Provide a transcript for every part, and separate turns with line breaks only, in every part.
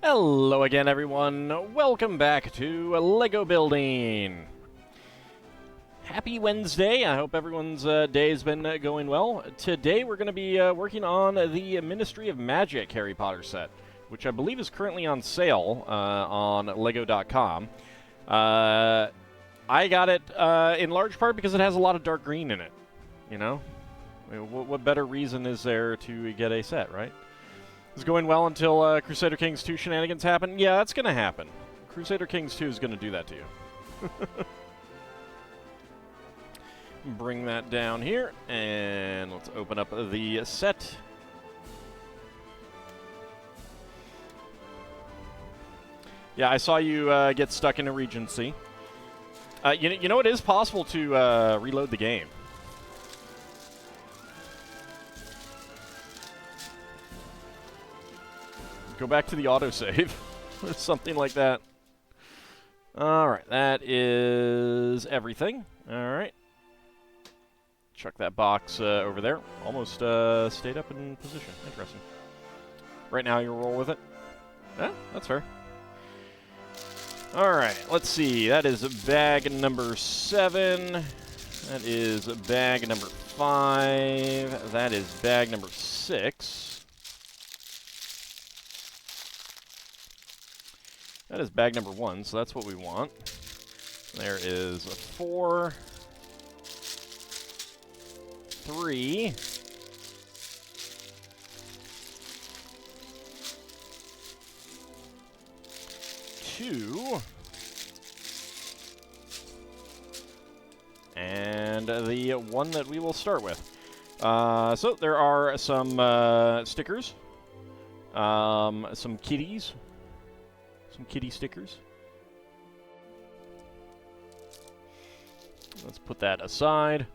Hello again, everyone. Welcome back to Lego Building. Happy Wednesday. I hope everyone's day has been going well. Today we're going to be working on the Ministry of Magic Harry Potter set, which I believe is currently on sale on Lego.com. I got it in large part because it has a lot of dark green in it. You know? I mean, what better reason is there to get a set, right? It's going well until Crusader Kings 2 shenanigans happen. Yeah, that's going to happen. Crusader Kings 2 is going to do that to you. Bring that down here, and let's open up the set. Yeah, I saw you get stuck in a Regency. You know, it is possible to reload the game. Go back to the autosave or something like that. Alright, that is everything. Alright. Chuck that box over there. Almost stayed up in position. Interesting. Right now, you roll with it. Yeah, that's fair. Alright, let's see. That is bag number 7. That is bag number 5. That is bag number 6. That is bag number 1, so that's what we want. There is a 4, 3, 2, and the 1 that we will start with. So there are some stickers, some kitties. Some kitty stickers. Let's put that aside.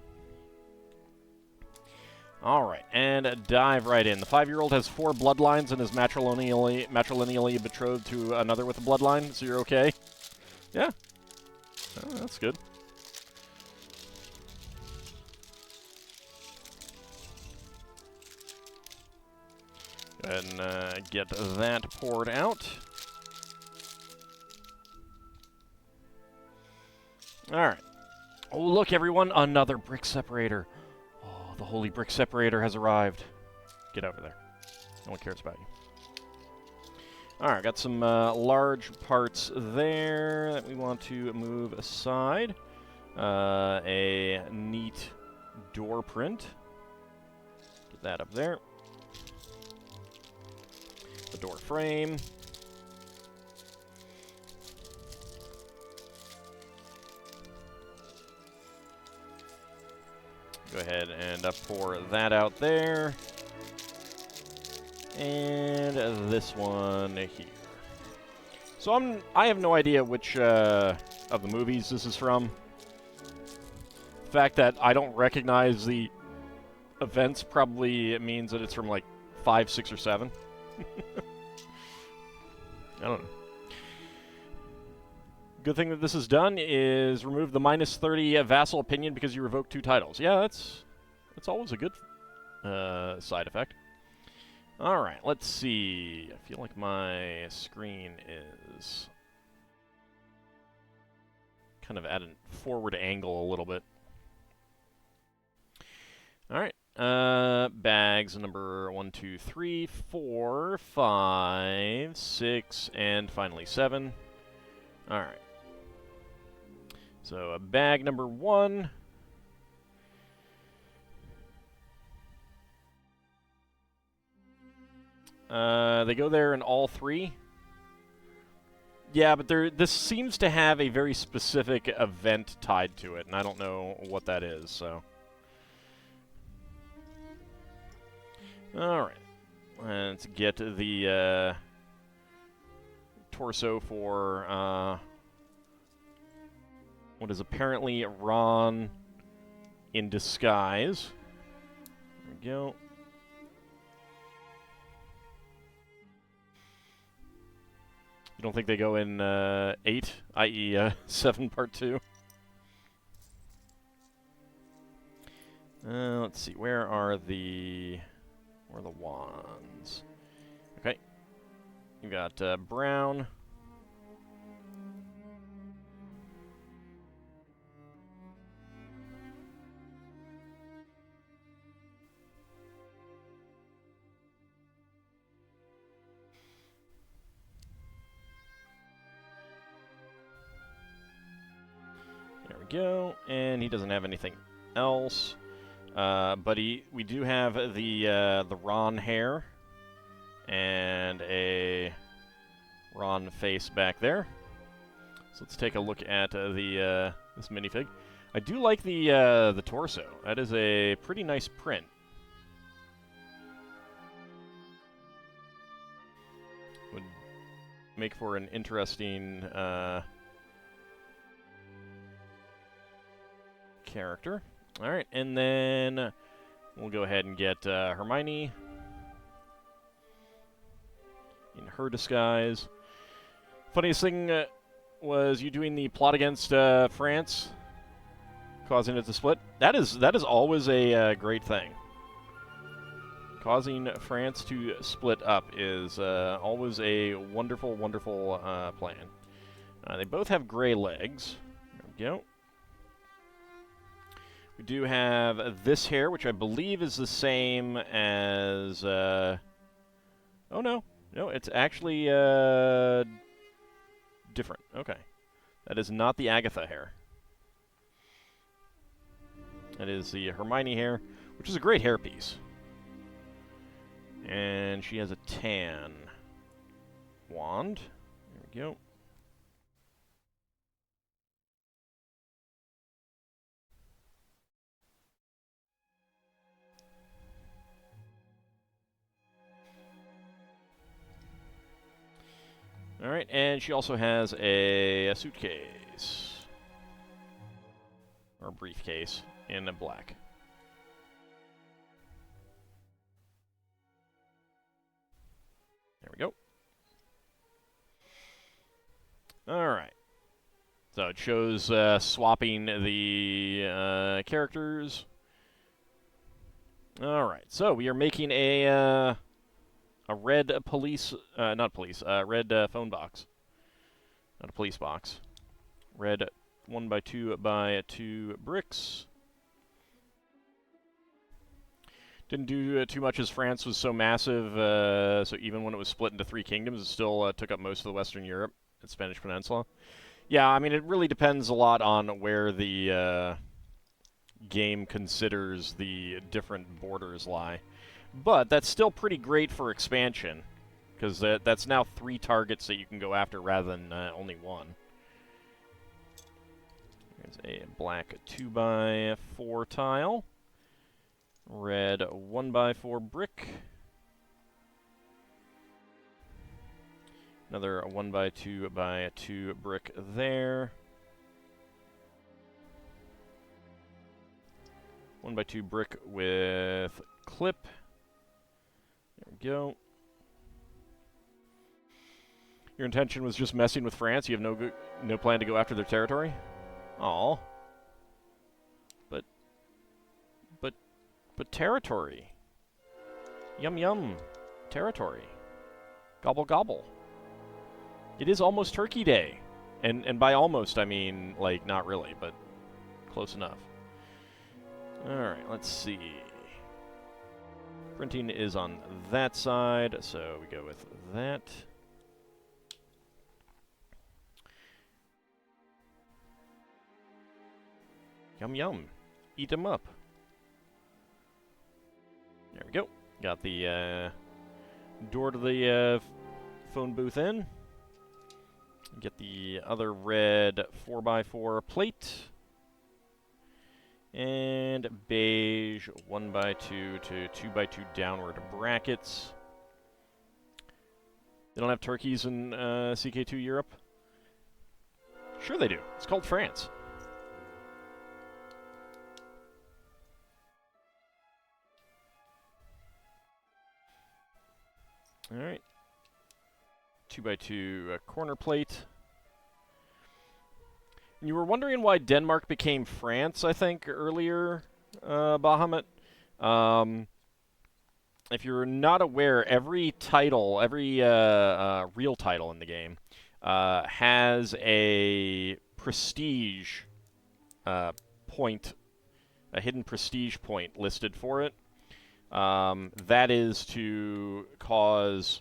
Alright, and dive right in. The 5-year-old has 4 bloodlines and is matrilineally betrothed to another with a bloodline, so you're okay? Yeah. Oh, that's good. Go ahead and get that poured out. Alright. Oh, look, everyone. Another brick separator. Oh, the holy brick separator has arrived. Get over there. No one cares about you. Alright, got some large parts there that we want to move aside. A neat door print. Get that up there. The door frame. Go ahead and pour that out there. And this one here. So I have no idea which of the movies this is from. The fact that I don't recognize the events probably means that it's from like 5, 6, or 7. I don't know. Good thing that this is done is remove the -30 vassal opinion because you revoke 2 titles. Yeah, that's always a good side effect. Alright, let's see. I feel like my screen is kind of at a forward angle a little bit. Alright, bags number 1, 2, 3, 4, 5, 6, and finally 7. Alright. So, bag number 1. They go there in all 3. Yeah, but this seems to have a very specific event tied to it, and I don't know what that is, so. Alright. Let's get the torso for what is apparently Ron in disguise. There we go. You don't think they go in 8, i.e. 7 part 2? Let's see, where are the wands? Okay. You got get brown. There we go. And he doesn't have anything else. But we do have the Ron hair and a Ron face back there. So let's take a look at this minifig. I do like the torso. That is a pretty nice print. Would make for an interesting character. All right, and then we'll go ahead and get Hermione in her disguise. Funniest thing was you doing the plot against France, causing it to split. That is always a great thing. Causing France to split up is always a wonderful, wonderful plan. They both have gray legs. There we go. We do have this hair, which I believe is the same as... oh, no. No, it's actually different. Okay. That is not the Agatha hair. That is the Hermione hair, which is a great hairpiece. And she has a tan wand. There we go. All right, and she also has a suitcase or briefcase in black. There we go. All right. So it shows swapping the characters. All right. So we are making a red police, not police, red phone box. Not a police box. Red 1x2 by 2 bricks. Didn't do too much as France was so massive, so even when it was split into 3 kingdoms, it still took up most of the Western Europe and Spanish Peninsula. Yeah, I mean, it really depends a lot on where the game considers the different borders lie. But that's still pretty great for expansion, because that's now 3 targets that you can go after rather than only 1. There's a black 2x4 tile. Red 1x4 brick. Another 1x2 by 2 brick there. 1x2 brick with clip. There we go. Your intention was just messing with France? You have no plan to go after their territory? Aw. But territory. Yum yum. Territory. Gobble gobble. It is almost Turkey Day. And by almost, I mean, like, not really, but close enough. Alright, let's see. Printing is on that side, so we go with that. Yum yum. Eat 'em up. There we go. Got the door to the phone booth in. Get the other red 4x4 plate. And beige 1x2 to 2x2 downward brackets. They don't have turkeys in CK2 Europe? Sure they do. It's called France. Alright. 2x2 corner plate. You were wondering why Denmark became France, I think, earlier, Bahamut. if you're not aware, every title, every real title in the game, has a prestige point, a hidden prestige point listed for it. That is to cause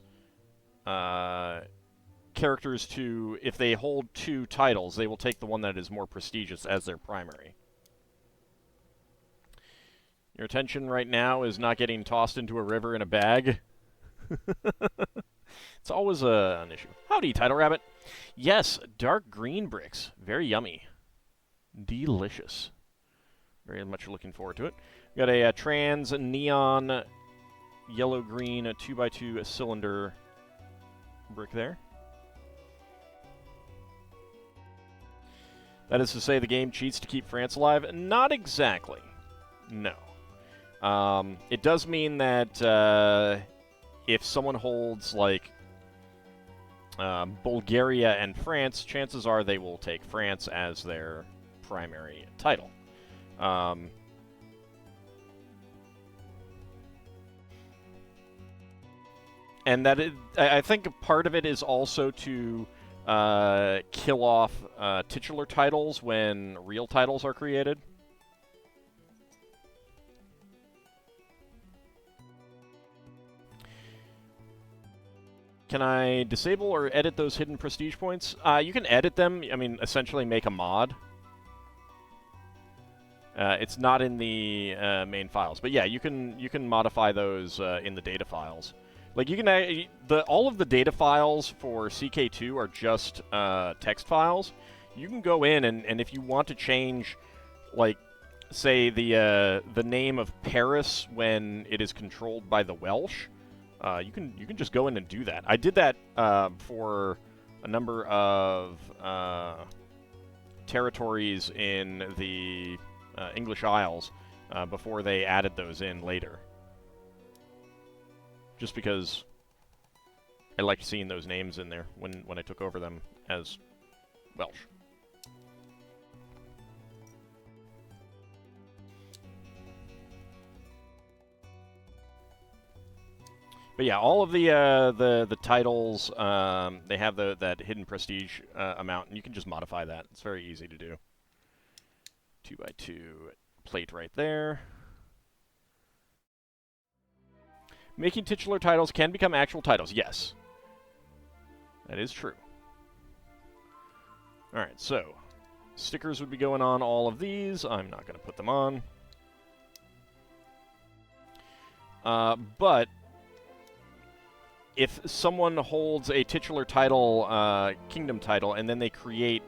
characters to, if they hold 2 titles, they will take the one that is more prestigious as their primary. Your attention right now is not getting tossed into a river in a bag. It's always an issue. Howdy, Title Rabbit. Yes, dark green bricks. Very yummy. Delicious. Very much looking forward to it. We got a trans neon yellow-green 2x2 cylinder brick there. That is to say the game cheats to keep France alive? Not exactly. No. It does mean that if someone holds, like, Bulgaria and France, chances are they will take France as their primary title. And that I think part of it is also to kill off titular titles when real titles are created. Can I disable or edit those hidden prestige points? You can edit them. I mean, essentially make a mod. It's not in the main files, but yeah, you can modify those in the data files. Like you can all of the data files for CK2 are just text files. You can go in and if you want to change, like, say the name of Paris when it is controlled by the Welsh. You can just go in and do that. I did that for a number of territories in the English Isles before they added those in later. Just because I liked seeing those names in there when I took over them as Welsh. But yeah, all of the titles, they have that hidden prestige amount, and you can just modify that. It's very easy to do. 2x2 plate right there. Making titular titles can become actual titles. Yes. That is true. Alright, so stickers would be going on all of these. I'm not going to put them on. But if someone holds a titular title, kingdom title, and then they create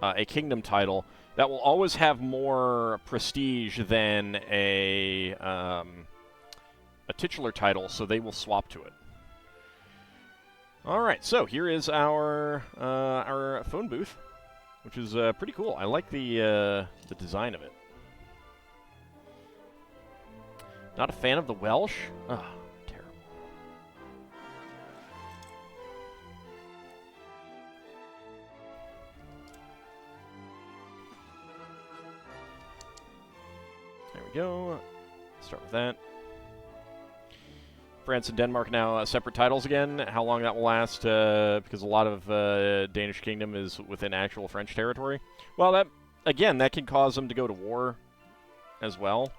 a kingdom title, that will always have more prestige than a titular title, so they will swap to it. All right, so here is our phone booth, which is pretty cool. I like the design of it. Not a fan of the Welsh? Ugh. There we go. Start with that. France and Denmark now separate titles again. How long that will last, because a lot of Danish kingdom is within actual French territory. Well, that can cause them to go to war as well,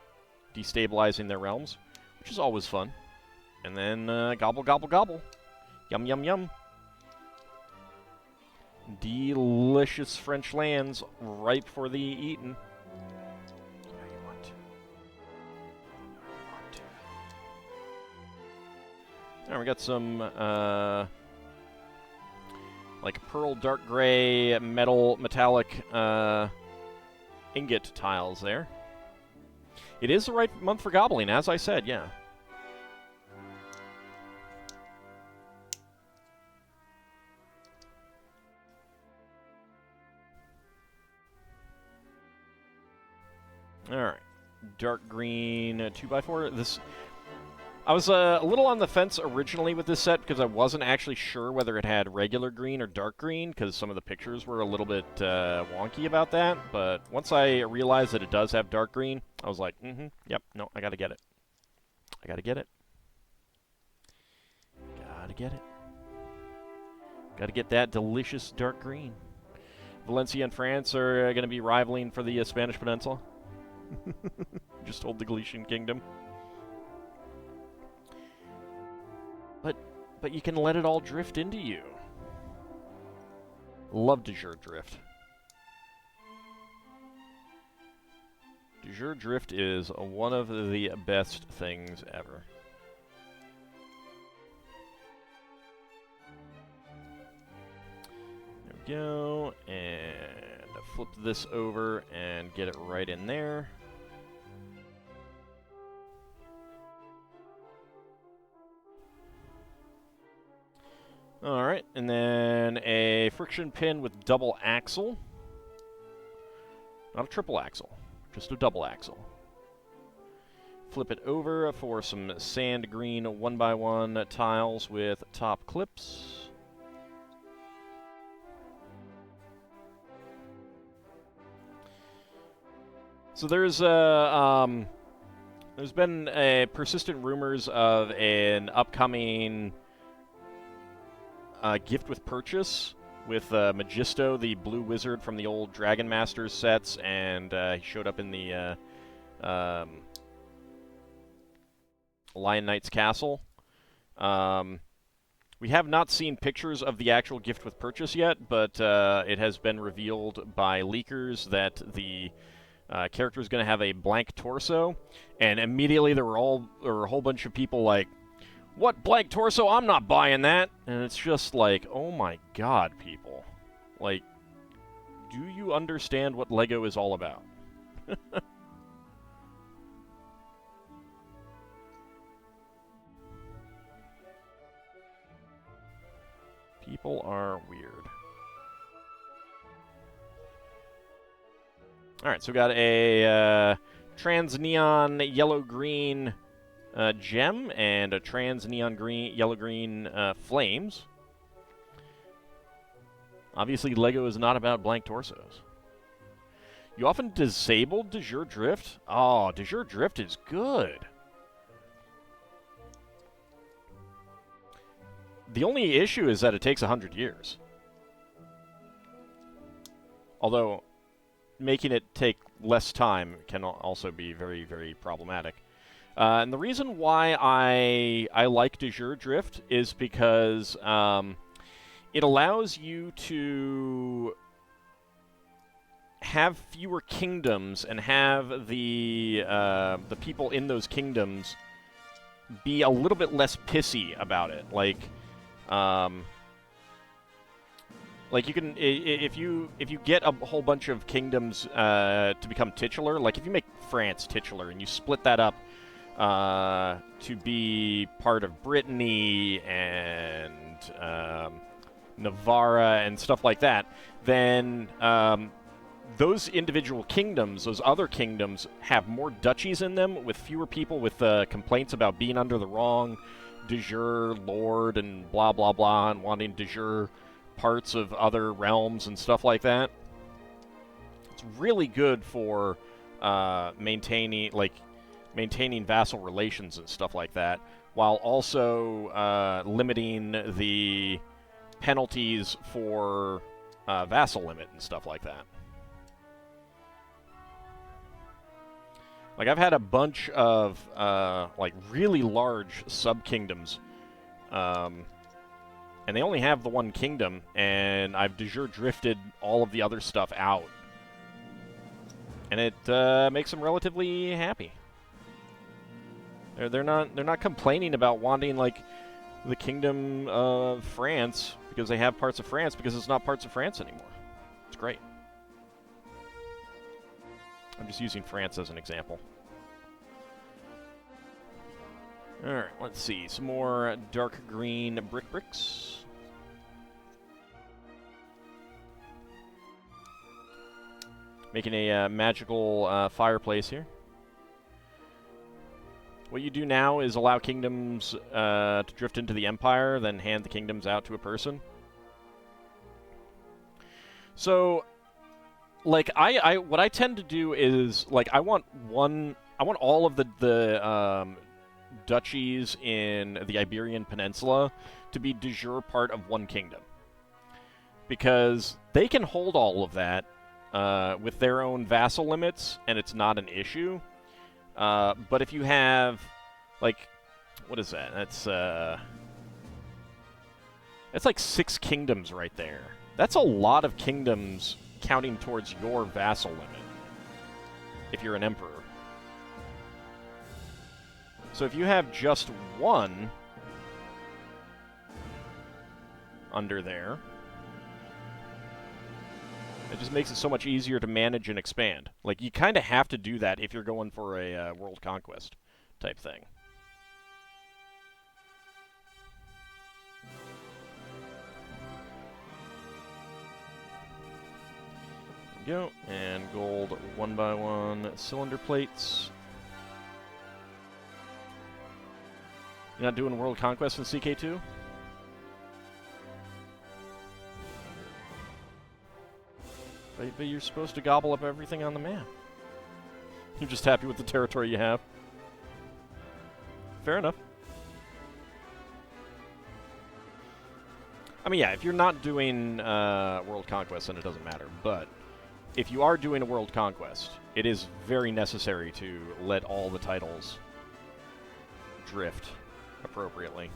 destabilizing their realms, which is always fun. And then gobble, gobble, gobble. Yum, yum, yum. Delicious French lands ripe for the eating. Now we got some, like pearl dark gray metallic ingot tiles there. It is the right month for gobbling, as I said, yeah. Alright. Dark green 2x4. This... I was a little on the fence originally with this set because I wasn't actually sure whether it had regular green or dark green because some of the pictures were a little bit wonky about that. But once I realized that it does have dark green, I was like, yep, no, I gotta get it. I gotta get it. get it. Got to get that delicious dark green. Valencia and France are going to be rivaling for the Spanish Peninsula. Just hold the Galician Kingdom. But you can let it all drift into you. Love de jure drift. De jure drift is one of the best things ever. There we go, and flip this over and get it right in there. Alright, and then a friction pin with double axle. Not a triple axle, just a double axle. Flip it over for some sand green 1x1 tiles with top clips. So there's been persistent rumors of an upcoming gift with purchase with Magisto, the blue wizard from the old Dragon Masters sets, and he showed up in the Lion Knight's castle. We have not seen pictures of the actual gift with purchase yet, but it has been revealed by leakers that the character is going to have a blank torso, and immediately there were a whole bunch of people like, "What, blank torso? I'm not buying that!" And it's just like, oh my god, people. Like, do you understand what LEGO is all about? People are weird. Alright, so we got a trans-neon yellow-green gem and a trans-neon green, yellow-green flames. Obviously, LEGO is not about blank torsos. You often disabled de jure drift? Oh, de jure drift is good. The only issue is that it takes 100 years. Although, making it take less time can also be very, very problematic. And the reason why I like de jure drift is because it allows you to have fewer kingdoms and have the people in those kingdoms be a little bit less pissy about it. Like you can, if you get a whole bunch of kingdoms to become titular, like if you make France titular and you split that up to be part of Brittany and Navarra and stuff like that, then those individual kingdoms, those other kingdoms, have more duchies in them with fewer people with complaints about being under the wrong de jure lord and blah blah blah and wanting de jure parts of other realms and stuff like that. It's really good for maintaining vassal relations and stuff like that, while also limiting the penalties for vassal limit and stuff like that. Like, I've had a bunch of like really large sub-kingdoms, and they only have the one kingdom, and I've de jure drifted all of the other stuff out. And it makes them relatively happy. They're not complaining about wanting, like, the Kingdom of France because they have parts of France, because it's not parts of France anymore. It's great. I'm just using France as an example. Alright, let's see. Some more dark green bricks. Making a magical fireplace here. What you do now is allow kingdoms to drift into the Empire, then hand the kingdoms out to a person. So, like, what I tend to do is, like, I want all of the duchies in the Iberian Peninsula to be de jure part of one kingdom. Because they can hold all of that with their own vassal limits, and it's not an issue. But if you have, like, what is that? That's like 6 kingdoms right there. That's a lot of kingdoms counting towards your vassal limit, if you're an emperor. So if you have just one under there, it just makes it so much easier to manage and expand. Like, you kind of have to do that if you're going for a world conquest type thing. There we go. And gold 1x1 cylinder plates. You're not doing world conquest in CK2? But you're supposed to gobble up everything on the map. You're just happy with the territory you have. Fair enough. I mean, yeah, if you're not doing world conquest, then it doesn't matter. But if you are doing a world conquest, it is very necessary to let all the titles drift appropriately.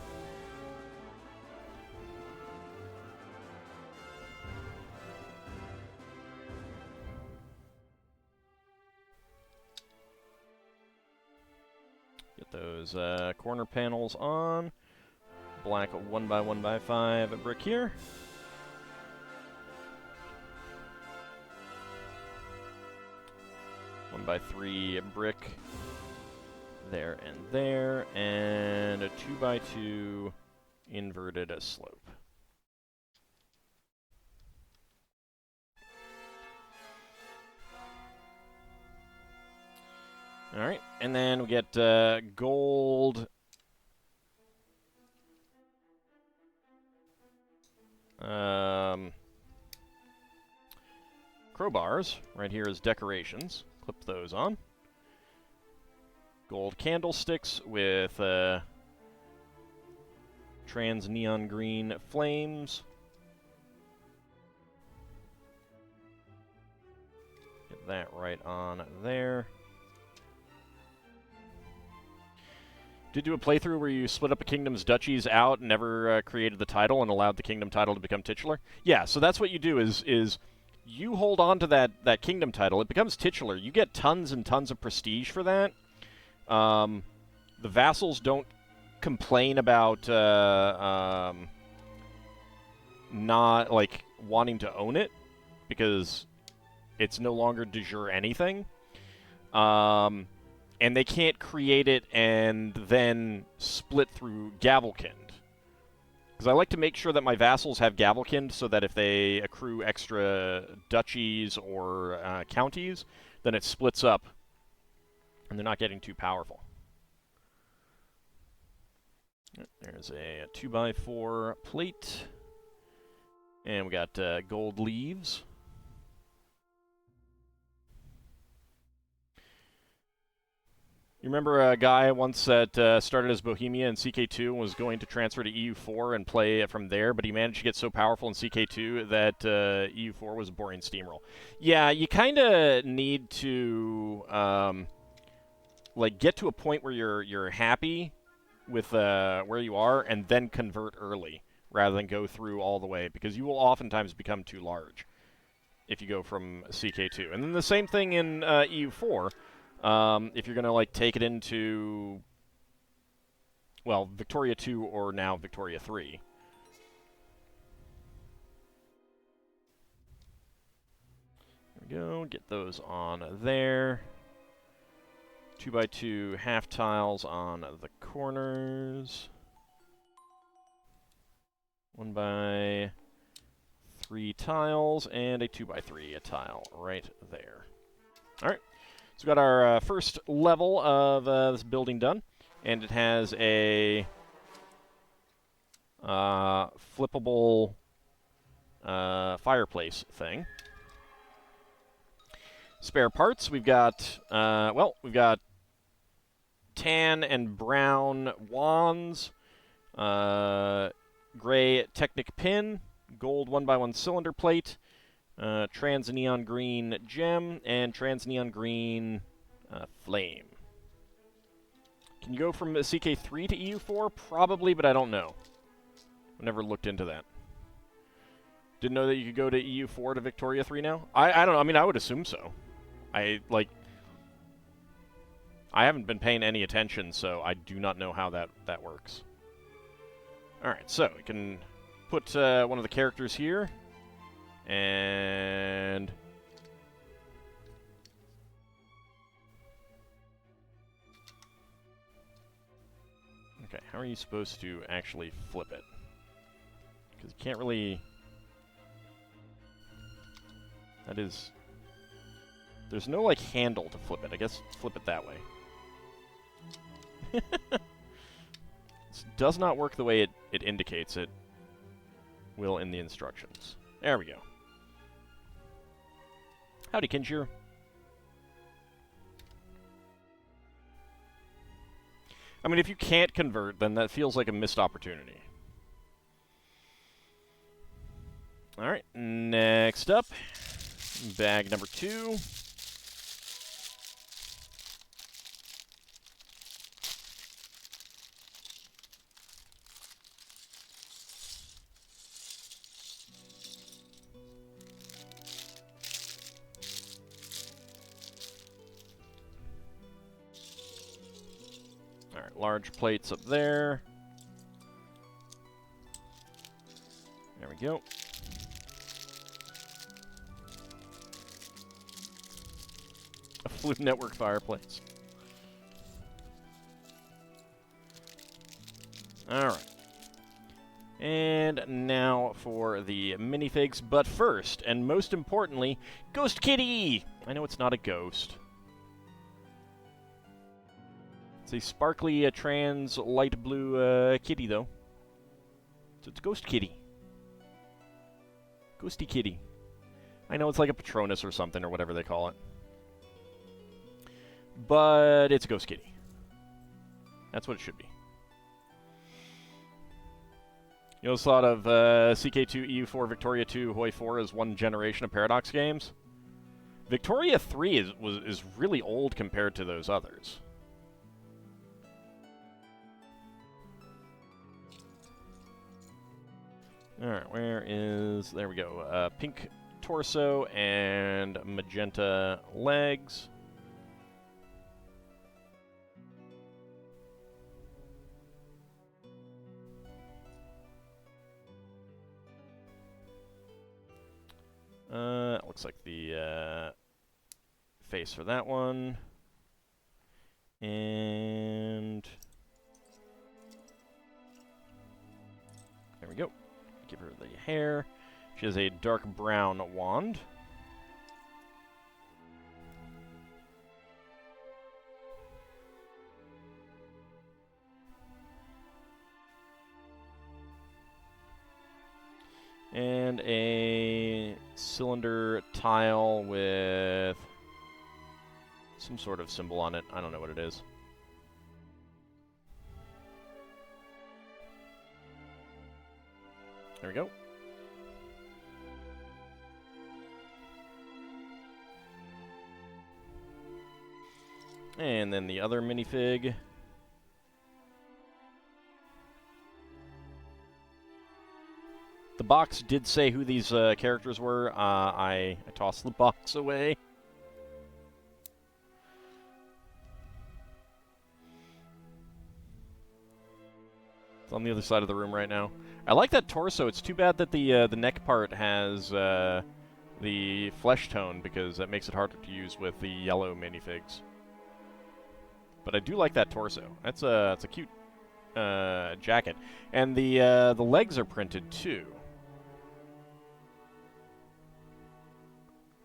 Get those corner panels on. Black 1x1x5 brick here. One by 3 brick there and there, and a 2x2 inverted slope. All right, and then we get gold. Crowbars right here as decorations. Clip those on. Gold candlesticks with trans neon green flames. Get that right on there. Did you do a playthrough where you split up a kingdom's duchies out and never created the title and allowed the kingdom title to become titular? Yeah, so that's what you do is you hold on to that kingdom title. It becomes titular. You get tons and tons of prestige for that. The vassals don't complain about not, like, wanting to own it because it's no longer de jure anything. And they can't create it and then split through Gavelkind. Because I like to make sure that my vassals have Gavelkind so that if they accrue extra duchies or counties, then it splits up and they're not getting too powerful. There's a 2x4 plate. And we got gold leaves. You remember a guy once that started as Bohemia in CK2 and was going to transfer to EU4 and play from there, but he managed to get so powerful in CK2 that EU4 was a boring steamroll. Yeah, you kind of need to like get to a point where you're happy with where you are and then convert early rather than go through all the way, because you will oftentimes become too large if you go from CK2. And then the same thing in EU4. If you're going to, like, take it into, well, Victoria 2 or now Victoria 3. There we go. Get those on there. 2x2 half tiles on the corners. 1x3 tiles and a 2x3 tile right there. All right. So we've got our first level of this building done, and it has a flippable fireplace thing. Spare parts, we've got, well, we've got tan and brown wands, gray Technic pin, gold 1x1 cylinder plate, trans neon green gem, and trans neon green flame. Can you go from CK3 to EU4? Probably, but I don't know. I never looked into that. Didn't know that you could go to EU4 to Victoria 3 now? I don't know. I mean, I would assume so. I haven't been paying any attention, so I do not know how that works. Alright, so we can put one of the characters here. And... okay, how are you supposed to actually flip it? Because you can't really... that is... there's no, like, handle to flip it. I guess flip it that way. This does not work the way it indicates it will in the instructions. There we go. Howdy, Kinshir. I mean, if you can't convert, then that feels like a missed opportunity. Alright, next up, bag number 2. Alright, large plates up there. There we go. A Flue Network fireplace. Alright. And now for the minifigs, but first, and most importantly, Ghost Kitty! I know it's not a ghost. It's a sparkly trans light blue kitty, though. So it's Ghost Kitty. Ghosty Kitty. I know it's like a Patronus or something, or whatever they call it. But it's a Ghost Kitty. That's what it should be. You know, thought of CK2, EU4, Victoria 2, Hoi 4 as one generation of Paradox games? Victoria 3 is really old compared to those others. Alright, where is... there we go. Pink torso and magenta legs. Looks like the face for that one. And... there we go. Give her the hair. She has a dark brown wand. And a cylinder tile with some sort of symbol on it. I don't know what it is. There we go. And then the other minifig. The box did say who these characters were. I tossed the box away. It's on the other side of the room right now. I like that torso. It's too bad that the neck part has the flesh tone, because that makes it harder to use with the yellow minifigs. But I do like that torso. That's a cute jacket, and the legs are printed too.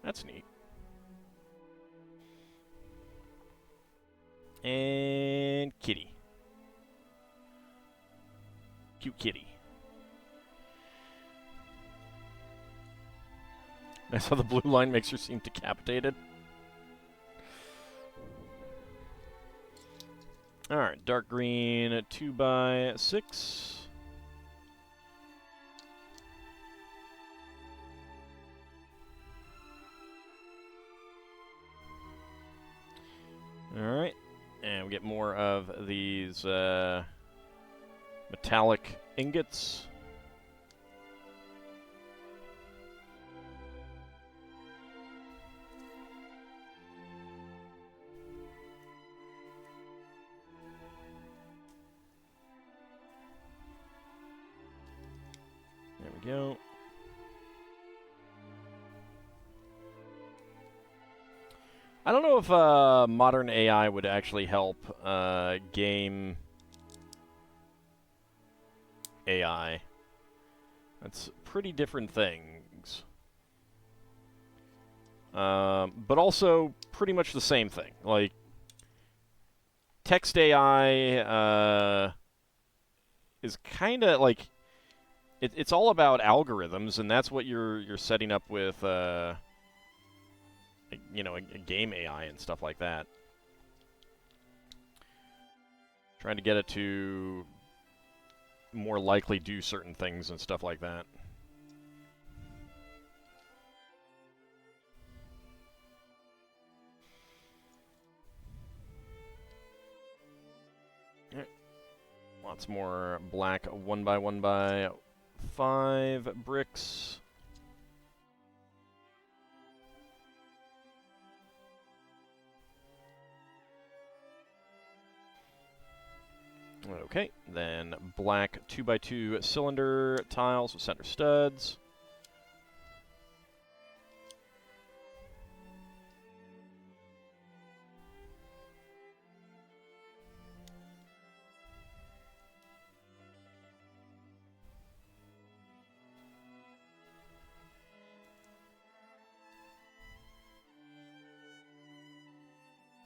That's neat. And kitty. Cute kitty. I saw the blue line makes her seem decapitated. Alright, dark green 2x6. Alright, and we get more of these metallic ingots. There we go. I don't know if modern AI would actually help game AI. That's pretty different things. But also pretty much the same thing. Like, text AI is kind of like... It's all about algorithms, and that's what you're setting up with... you know, a game AI and stuff like that. Trying to get it to more likely do certain things and stuff like that. Right. Lots more black 1x1x5 bricks. Okay, then black 2x2 cylinder tiles with center studs.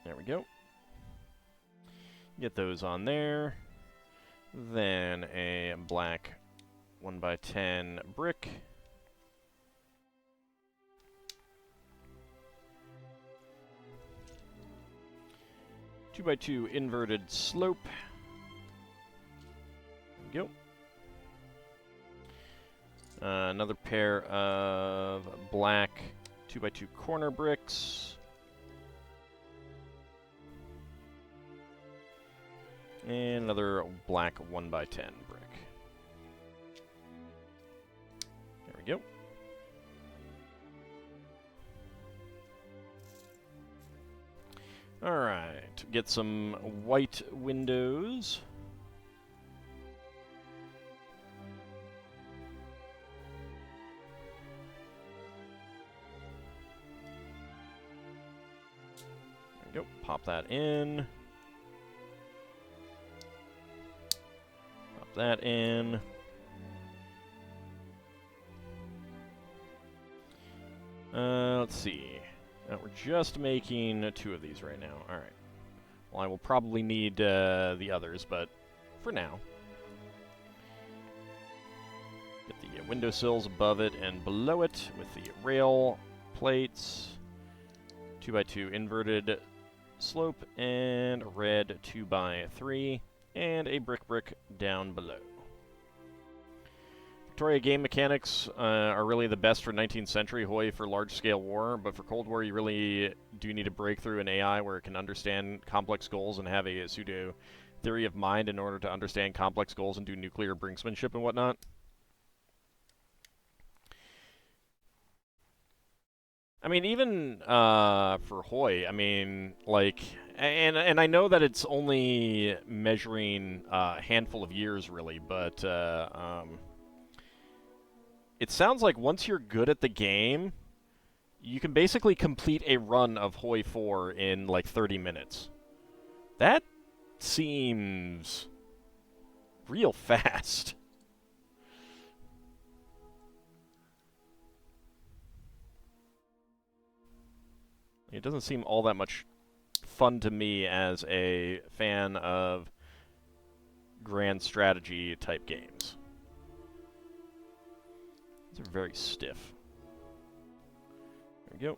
There we go. Get those on there. Then a black 1x10 brick. Two by two inverted slope. There we go. Another pair of black 2x2 corner bricks. And another black 1x10 brick. There we go. Alright, get some white windows. There we go, pop that in. That in. Let's see. We're just making 2 of these right now. Alright. Well, I will probably need the others, but for now. Get the windowsills above it and below it with the rail plates. 2x2 inverted slope and red 2x3. And a brick down below. Victoria game mechanics are really the best for 19th century Hoi for large-scale war, but for Cold War you really do need a breakthrough in AI where it can understand complex goals and have a pseudo theory of mind in order to understand complex goals and do nuclear brinksmanship and whatnot. I mean, even for Hoi, I mean, like, and I know that it's only measuring a handful of years, really, but it sounds like once you're good at the game, you can basically complete a run of Hoi 4 in, like, 30 minutes. That seems real fast. It doesn't seem all that much fun to me as a fan of grand strategy type games. These are very stiff. There we go.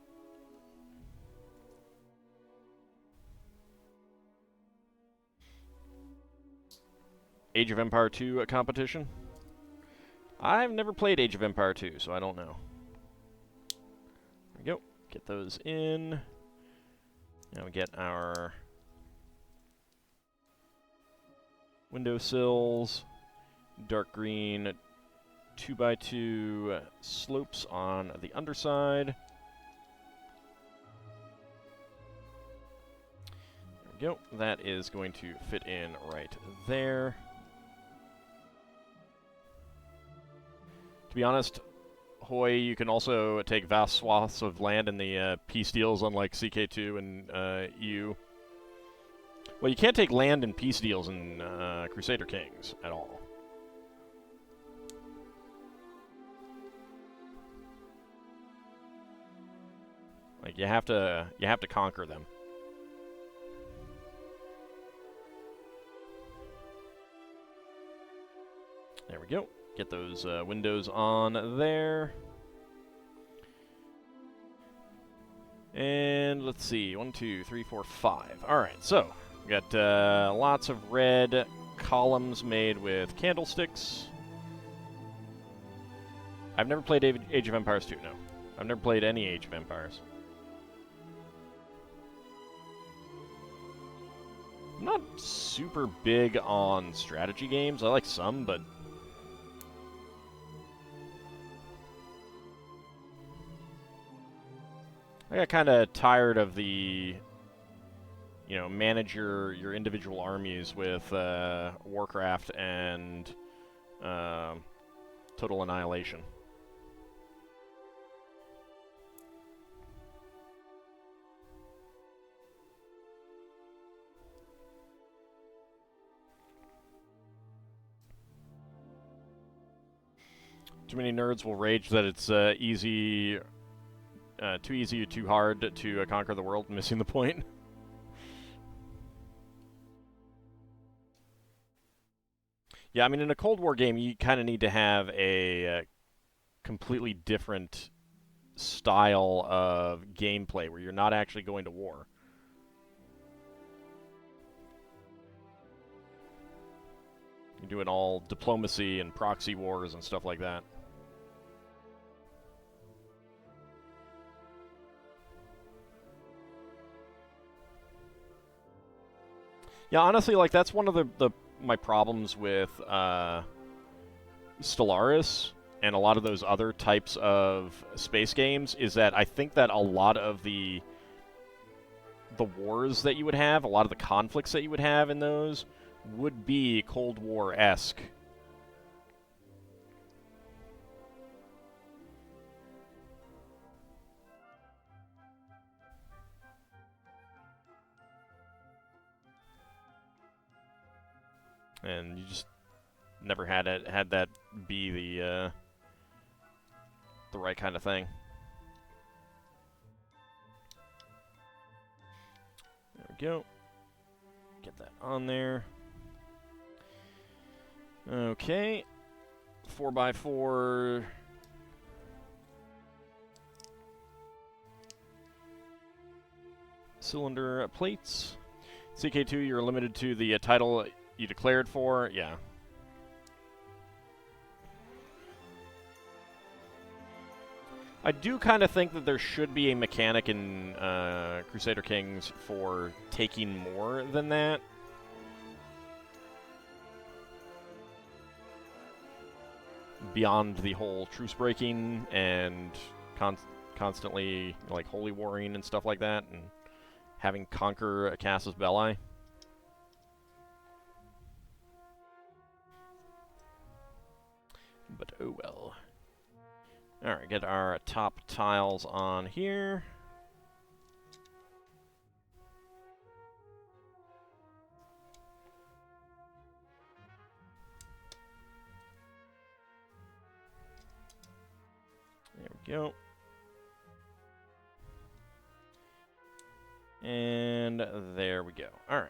Age of Empire 2 competition. I've never played Age of Empire 2, so I don't know. There we go. Get those in. Now we get our windowsills, dark green 2x2 slopes on the underside. There we go. That is going to fit in right there. To be honest, Hoy, you can also take vast swaths of land in the peace deals, unlike CK2 and EU. Well, you can't take land in peace deals in Crusader Kings at all. Like you have to conquer them. There we go. Get those windows on there. And let's see, 1, 2, 3, 4, 5. All right, so we got lots of red columns made with candlesticks. I've never played Age of Empires 2, no. I've never played any Age of Empires. I'm not super big on strategy games. I like some, but I got kind of tired of the, you know, manage your individual armies with Warcraft and Total Annihilation. Too many nerds will rage that it's easy... too easy or too hard to conquer the world, missing the point. Yeah, I mean, in a Cold War game, you kind of need to have a completely different style of gameplay where you're not actually going to war. You're doing all diplomacy and proxy wars and stuff like that. Yeah, honestly, like, that's one of my problems with Stellaris and a lot of those other types of space games, is that I think that a lot of the wars that you would have, a lot of the conflicts that you would have in those, would be Cold War-esque. And you just never had that be the right kind of thing. There we go. Get that on there. Okay. 4x4. Cylinder plates. CK2, you're limited to the title you declared for, yeah. I do kind of think that there should be a mechanic in Crusader Kings for taking more than that. Beyond the whole truce breaking and constantly like holy warring and stuff like that, and having conquer a Casus Belli. But oh well. Alright, get our top tiles on here. There we go. And there we go. Alright.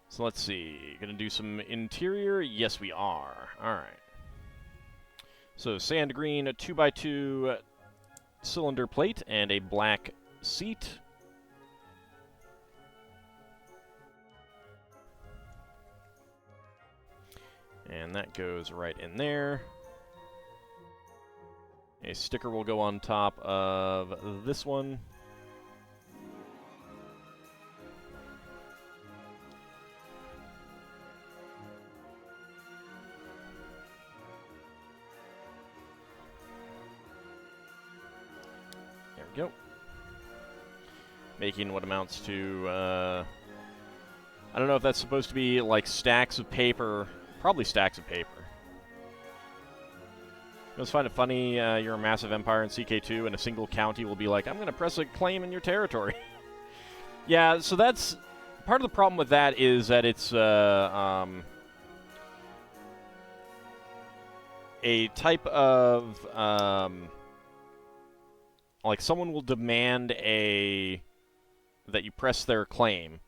So let's see. Gonna do some interior? Yes, we are. Alright. So sand green, 2x2 cylinder plate, and a black seat. And that goes right in there. A sticker will go on top of this one. There we go. Making what amounts to, I don't know if that's supposed to be like stacks of paper. Probably stacks of paper. I always find it funny, you're a massive empire in CK2, and a single county will be like, I'm going to press a claim in your territory. Yeah, so that's... Part of the problem with that is that it's a type of... like, someone will demand that you press their claim.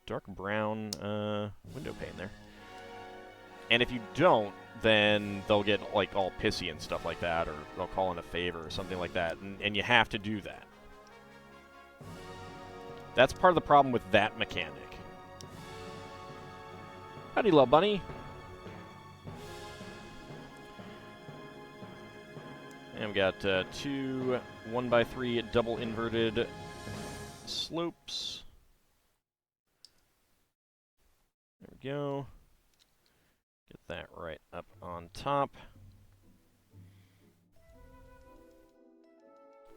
Dark brown window pane there. And if you don't, then they'll get, like, all pissy and stuff like that, or they'll call in a favor or something like that, and you have to do that. That's part of the problem with that mechanic. Howdy, little bunny. And we got two 1x3 double inverted slopes. There we go. Get that right up on top.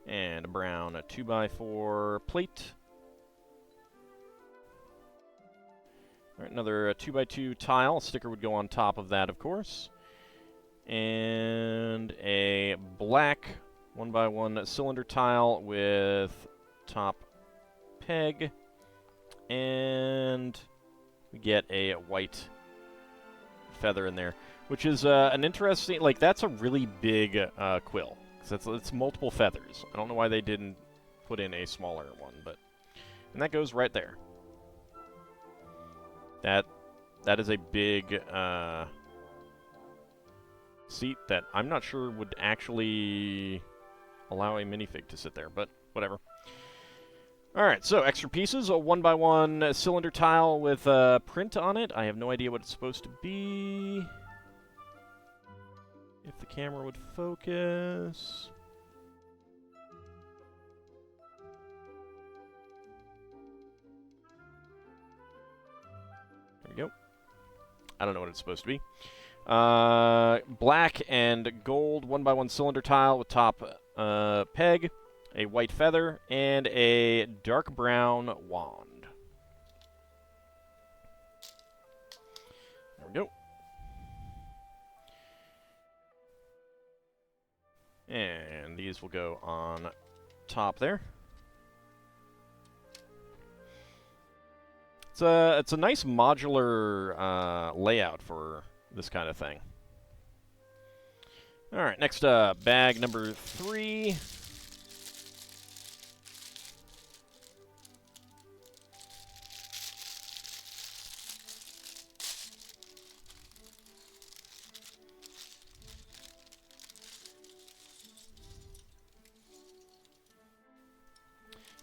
And a brown 2x4 plate. Alright, another 2x2 tile. A sticker would go on top of that, of course. And a black 1x1 cylinder tile with top peg. And we get a white feather in there, which is an interesting, like, that's a really big quill. It's multiple feathers. I don't know why they didn't put in a smaller one, but... And that goes right there. That is a big seat that I'm not sure would actually allow a minifig to sit there, but whatever. Alright, so extra pieces, a 1x1 cylinder tile with a print on it. I have no idea what it's supposed to be. If the camera would focus. There we go. I don't know what it's supposed to be. Black and gold 1x1 cylinder tile with top peg, a white feather, and a dark brown wand. There we go. And these will go on top there. It's a nice modular layout for this kind of thing. All right, next bag number 3.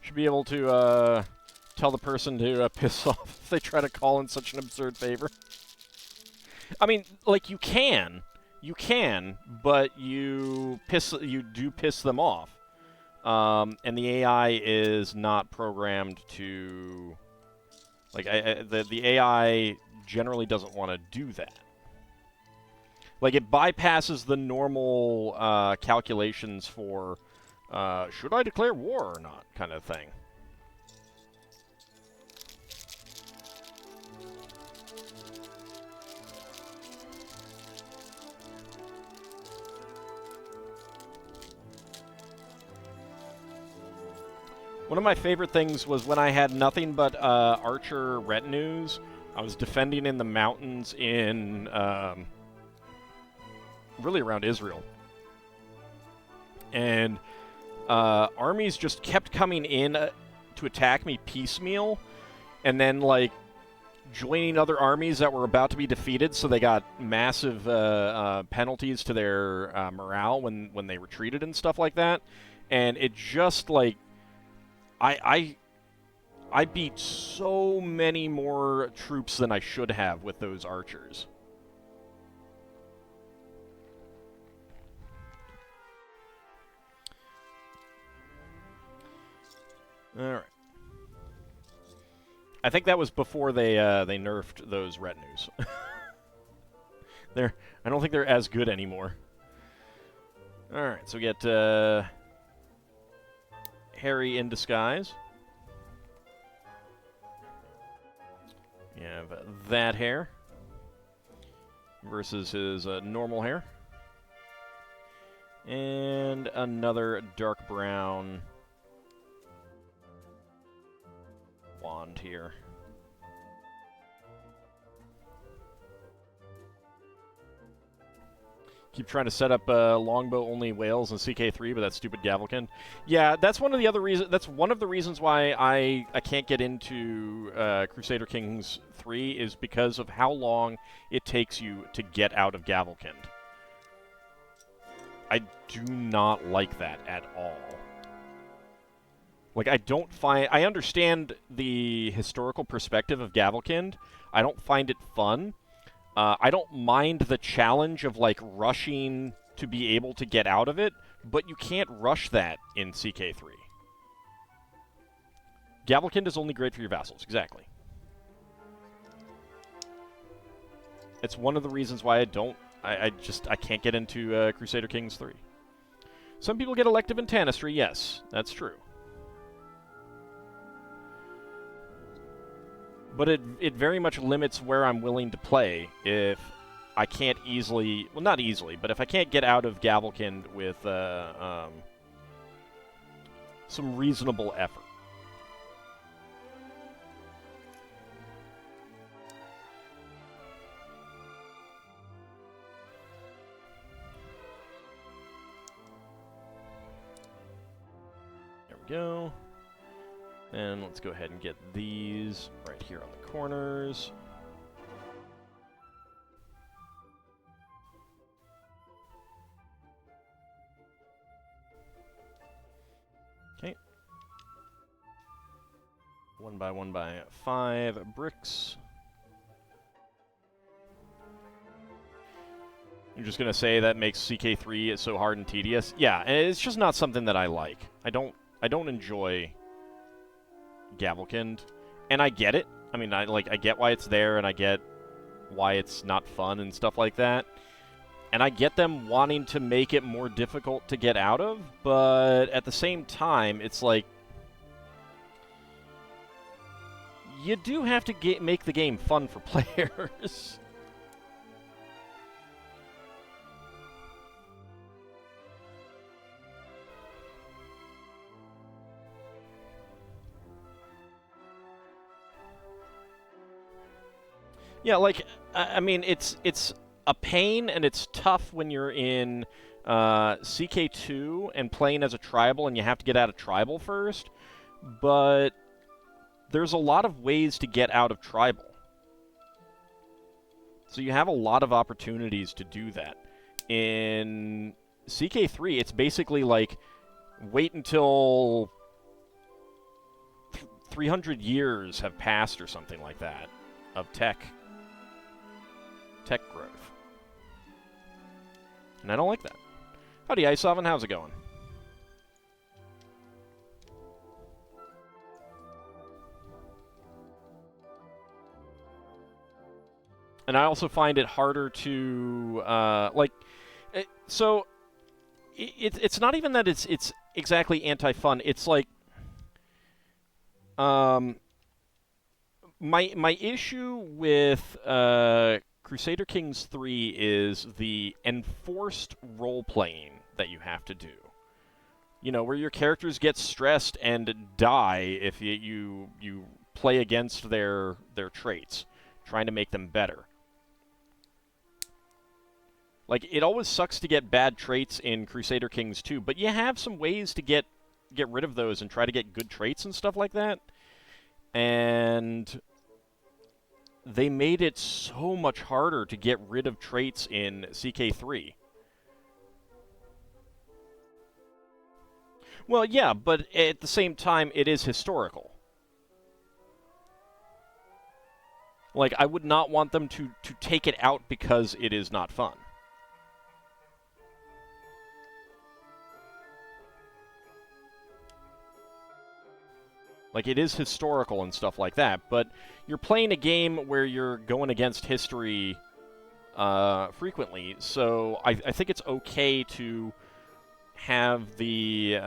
Should be able to tell the person to piss off if they try to call in such an absurd favor. I mean, like, you can, but you do piss them off, and the AI is not programmed to, like, the AI generally doesn't want to do that. Like, it bypasses the normal calculations for should I declare war or not kind of thing. One of my favorite things was when I had nothing but archer retinues. I was defending in the mountains in really around Israel. And armies just kept coming in to attack me piecemeal, and then, like, joining other armies that were about to be defeated, so they got massive penalties to their morale when they retreated and stuff like that. And it just, like, I I beat so many more troops than I should have with those archers. Alright. I think that was before they nerfed those retinues. I don't think they're as good anymore. Alright, so we get Harry in disguise. You have that hair versus his normal hair. And another dark brown wand here. Keep trying to set up longbow-only whales in CK3, but that stupid Gavelkind. Yeah, that's one of the other reasons. That's one of the reasons why I can't get into Crusader Kings 3 is because of how long it takes you to get out of Gavelkind. I do not like that at all. Like, I understand the historical perspective of Gavelkind. I don't find it fun. I don't mind the challenge of, like, rushing to be able to get out of it, but you can't rush that in CK3. Gavelkind is only great for your vassals, exactly. It's one of the reasons why I can't get into Crusader Kings 3. Some people get elective in Tanistry, yes, that's true. But it very much limits where I'm willing to play if I can't easily... Well, not easily, but if I can't get out of Gavelkind with some reasonable effort. There we go. And let's go ahead and get these right here on the corners. Okay. 1 by 1 by 5 bricks. You're just gonna say that makes CK3 so hard and tedious? Yeah, and it's just not something that I like. I don't enjoy Gavelkind, and I get it. I mean, I get why it's there, and I get why it's not fun and stuff like that. And I get them wanting to make it more difficult to get out of, but at the same time, it's like you do have to make the game fun for players. Yeah, like, I mean, it's a pain and it's tough when you're in CK2 and playing as a tribal and you have to get out of tribal first, but there's a lot of ways to get out of tribal. So you have a lot of opportunities to do that. In CK3, it's basically like, wait until 300 years have passed or something like that of tech growth. And I don't like that. Howdy, Isovan, how's it going? And I also find it harder to, it's not even that it's exactly anti-fun. It's like, my issue with Crusader Kings 3 is the enforced role-playing that you have to do. You know, where your characters get stressed and die if you play against their traits, trying to make them better. Like, it always sucks to get bad traits in Crusader Kings 2, but you have some ways to get rid of those and try to get good traits and stuff like that. And they made it so much harder to get rid of traits in CK3. Well, yeah, but at the same time, it is historical. Like, I would not want them to take it out because it is not fun. Like, it is historical and stuff like that, but you're playing a game where you're going against history frequently, so I think it's okay to have the,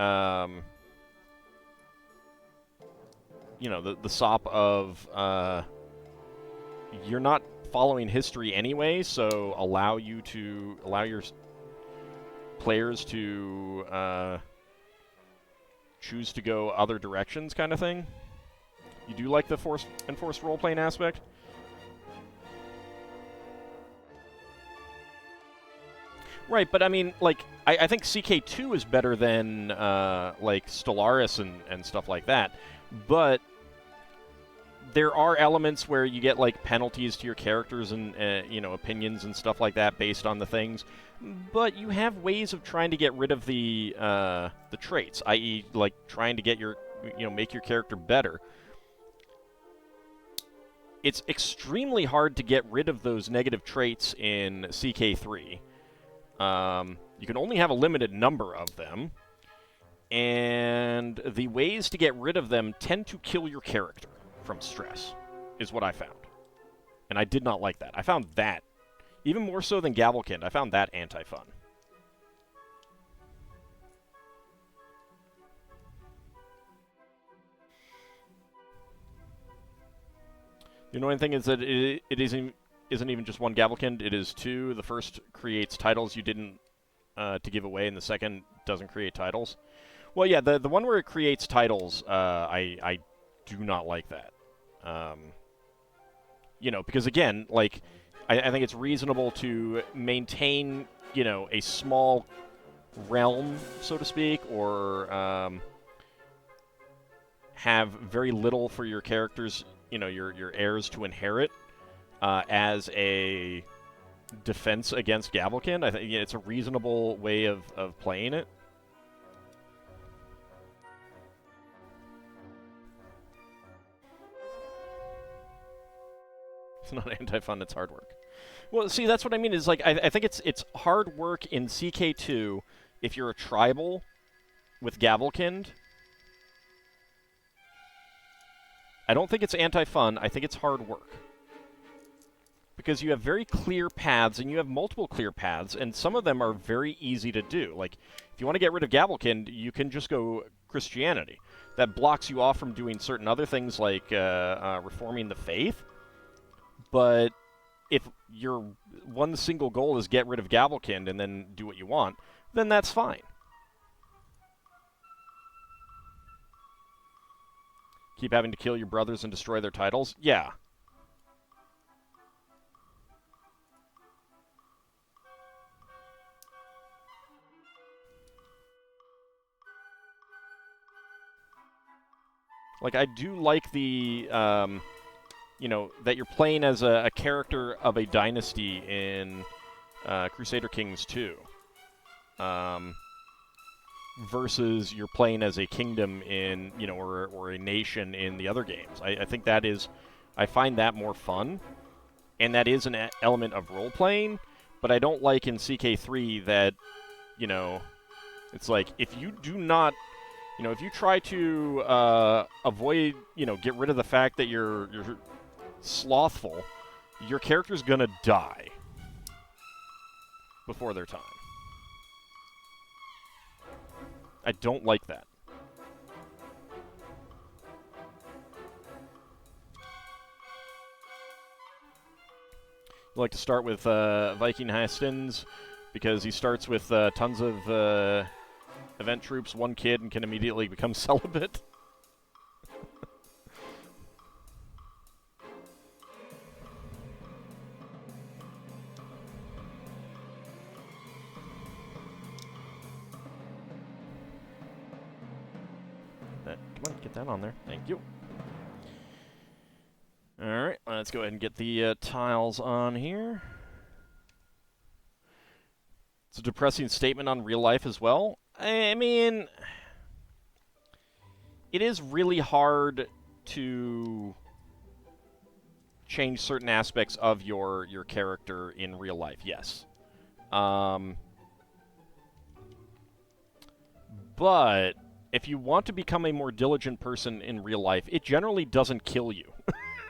you know, the sop of, you're not following history anyway, so allow your players to, choose to go other directions kind of thing. You do like the enforced role-playing aspect? Right, but I mean, like, I think CK2 is better than, like, Stellaris and stuff like that, but there are elements where you get, like, penalties to your characters and, you know, opinions and stuff like that based on the things, but you have ways of trying to get rid of the traits, i.e., like, trying to get your, you know, make your character better. It's extremely hard to get rid of those negative traits in CK3. You can only have a limited number of them, and the ways to get rid of them tend to kill your character from stress, is what I found. And I did not like that. I found that, even more so than Gavelkind, I found that anti-fun. The annoying thing is that it isn't even just one Gavelkind, it is two. The first creates titles you didn't to give away, and the second doesn't create titles. Well, yeah, the one where it creates titles, I do not like that. You know, because again, like, I think it's reasonable to maintain, you know, a small realm, so to speak, or have very little for your characters, you know, your heirs to inherit as a defense against Gavelkind. I think it's a reasonable way of playing it. It's not anti-fun, it's hard work. Well, see, that's what I mean, is, like, I think it's hard work in CK2 if you're a tribal with Gavelkind. I don't think it's anti-fun, I think it's hard work. Because you have very clear paths, and you have multiple clear paths, and some of them are very easy to do. Like, if you want to get rid of Gavelkind, you can just go Christianity. That blocks you off from doing certain other things, like reforming the faith. But if your one single goal is get rid of Gavelkind and then do what you want, then that's fine. Keep having to kill your brothers and destroy their titles? Yeah. Like, I do like the, you know, that you're playing as a character of a dynasty in Crusader Kings 2. Versus you're playing as a kingdom in, you know, or a nation in the other games. I think that is, I find that more fun, and that is an element of role-playing, but I don't like in CK3 that, you know, it's like, if you do not, you know, if you try to avoid, you know, get rid of the fact that you're slothful, your character's gonna die before their time. I don't like that. I like to start with Viking Hastings because he starts with tons of event troops, one kid, and can immediately become celibate. Come on, get that on there. Thank you. Alright, let's go ahead and get the tiles on here. It's a depressing statement on real life as well. I mean, it is really hard to change certain aspects of your character in real life, yes. But if you want to become a more diligent person in real life, it generally doesn't kill you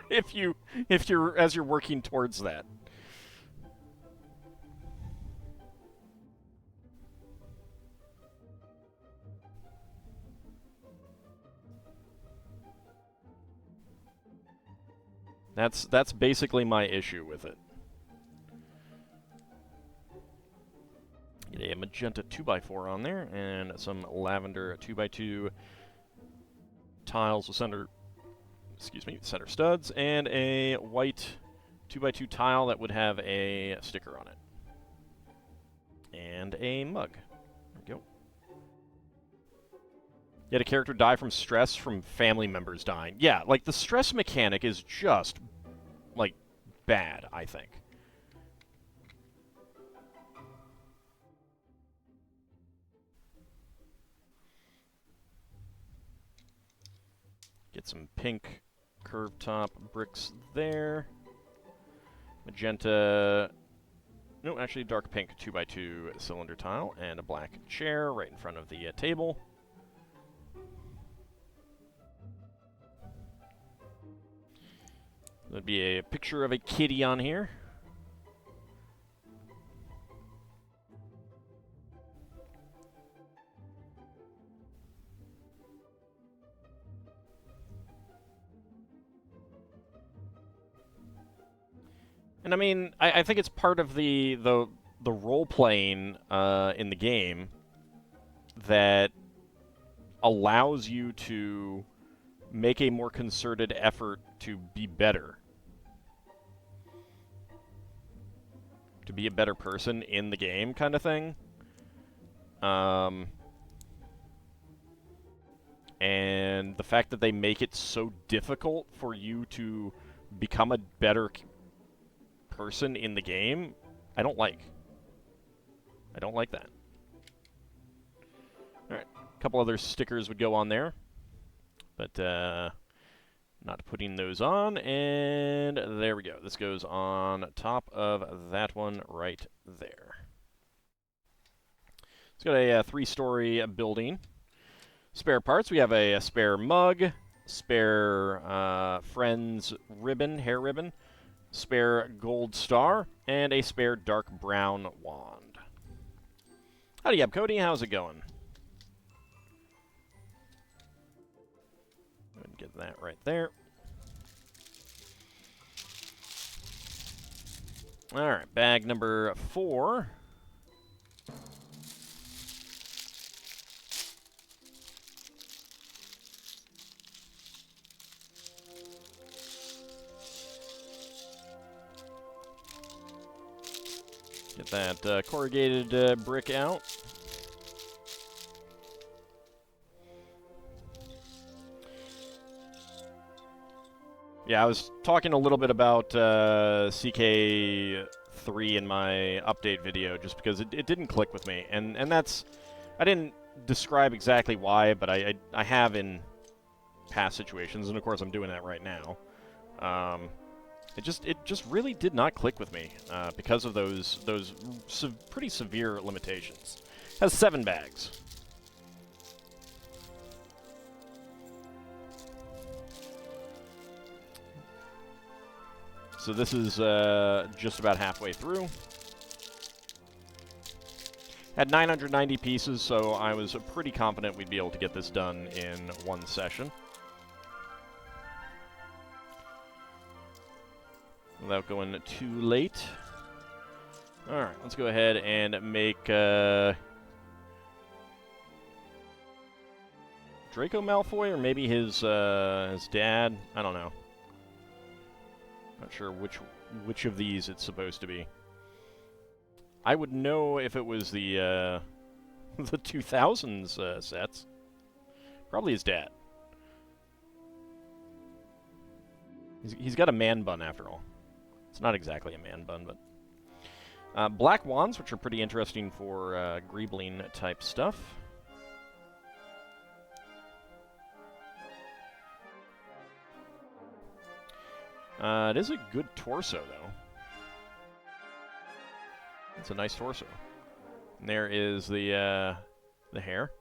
if you're as you're working towards that. That's basically my issue with it. Get a magenta 2x4 on there, and some lavender 2x2 tiles with center studs, and a white 2x2 tile that would have a sticker on it. And a mug. There we go. You had a character die from stress from family members dying. Yeah, like, the stress mechanic is just, like, bad, I think. Get some pink curved top bricks there. Magenta... No, actually dark pink 2x2 cylinder tile, and a black chair right in front of the table. There'd be a picture of a kitty on here. And I mean, I think it's part of the role-playing in the game that allows you to make a more concerted effort to be better. To be a better person in the game, kind of thing. And the fact that they make it so difficult for you to become a better person in the game, I don't like. I don't like that. Alright, a couple other stickers would go on there, but not putting those on, and there we go. This goes on top of that one right there. It's got a 3-story building. Spare parts, we have a spare mug, spare Friends ribbon, hair ribbon, spare gold star, and a spare dark brown wand. Howdy up, Cody. How's it going? Go ahead and get that right there. Alright, bag number 4. Get that corrugated brick out. Yeah, I was talking a little bit about CK3 in my update video, just because it didn't click with me, and that's... I didn't describe exactly why, but I have in past situations, and of course I'm doing that right now. It just really did not click with me because of those pretty severe limitations. Has 7 bags. So this is just about halfway through. Had 990 pieces, so I was pretty confident we'd be able to get this done in one session. Without going too late. Alright, let's go ahead and make Draco Malfoy, or maybe his dad. I don't know. Not sure which of these it's supposed to be. I would know if it was the the 2000s sets. Probably his dad. He's got a man bun after all. It's not exactly a man bun, but... black wands, which are pretty interesting for greebling type stuff. It is a good torso, though. It's a nice torso. And there is the hair.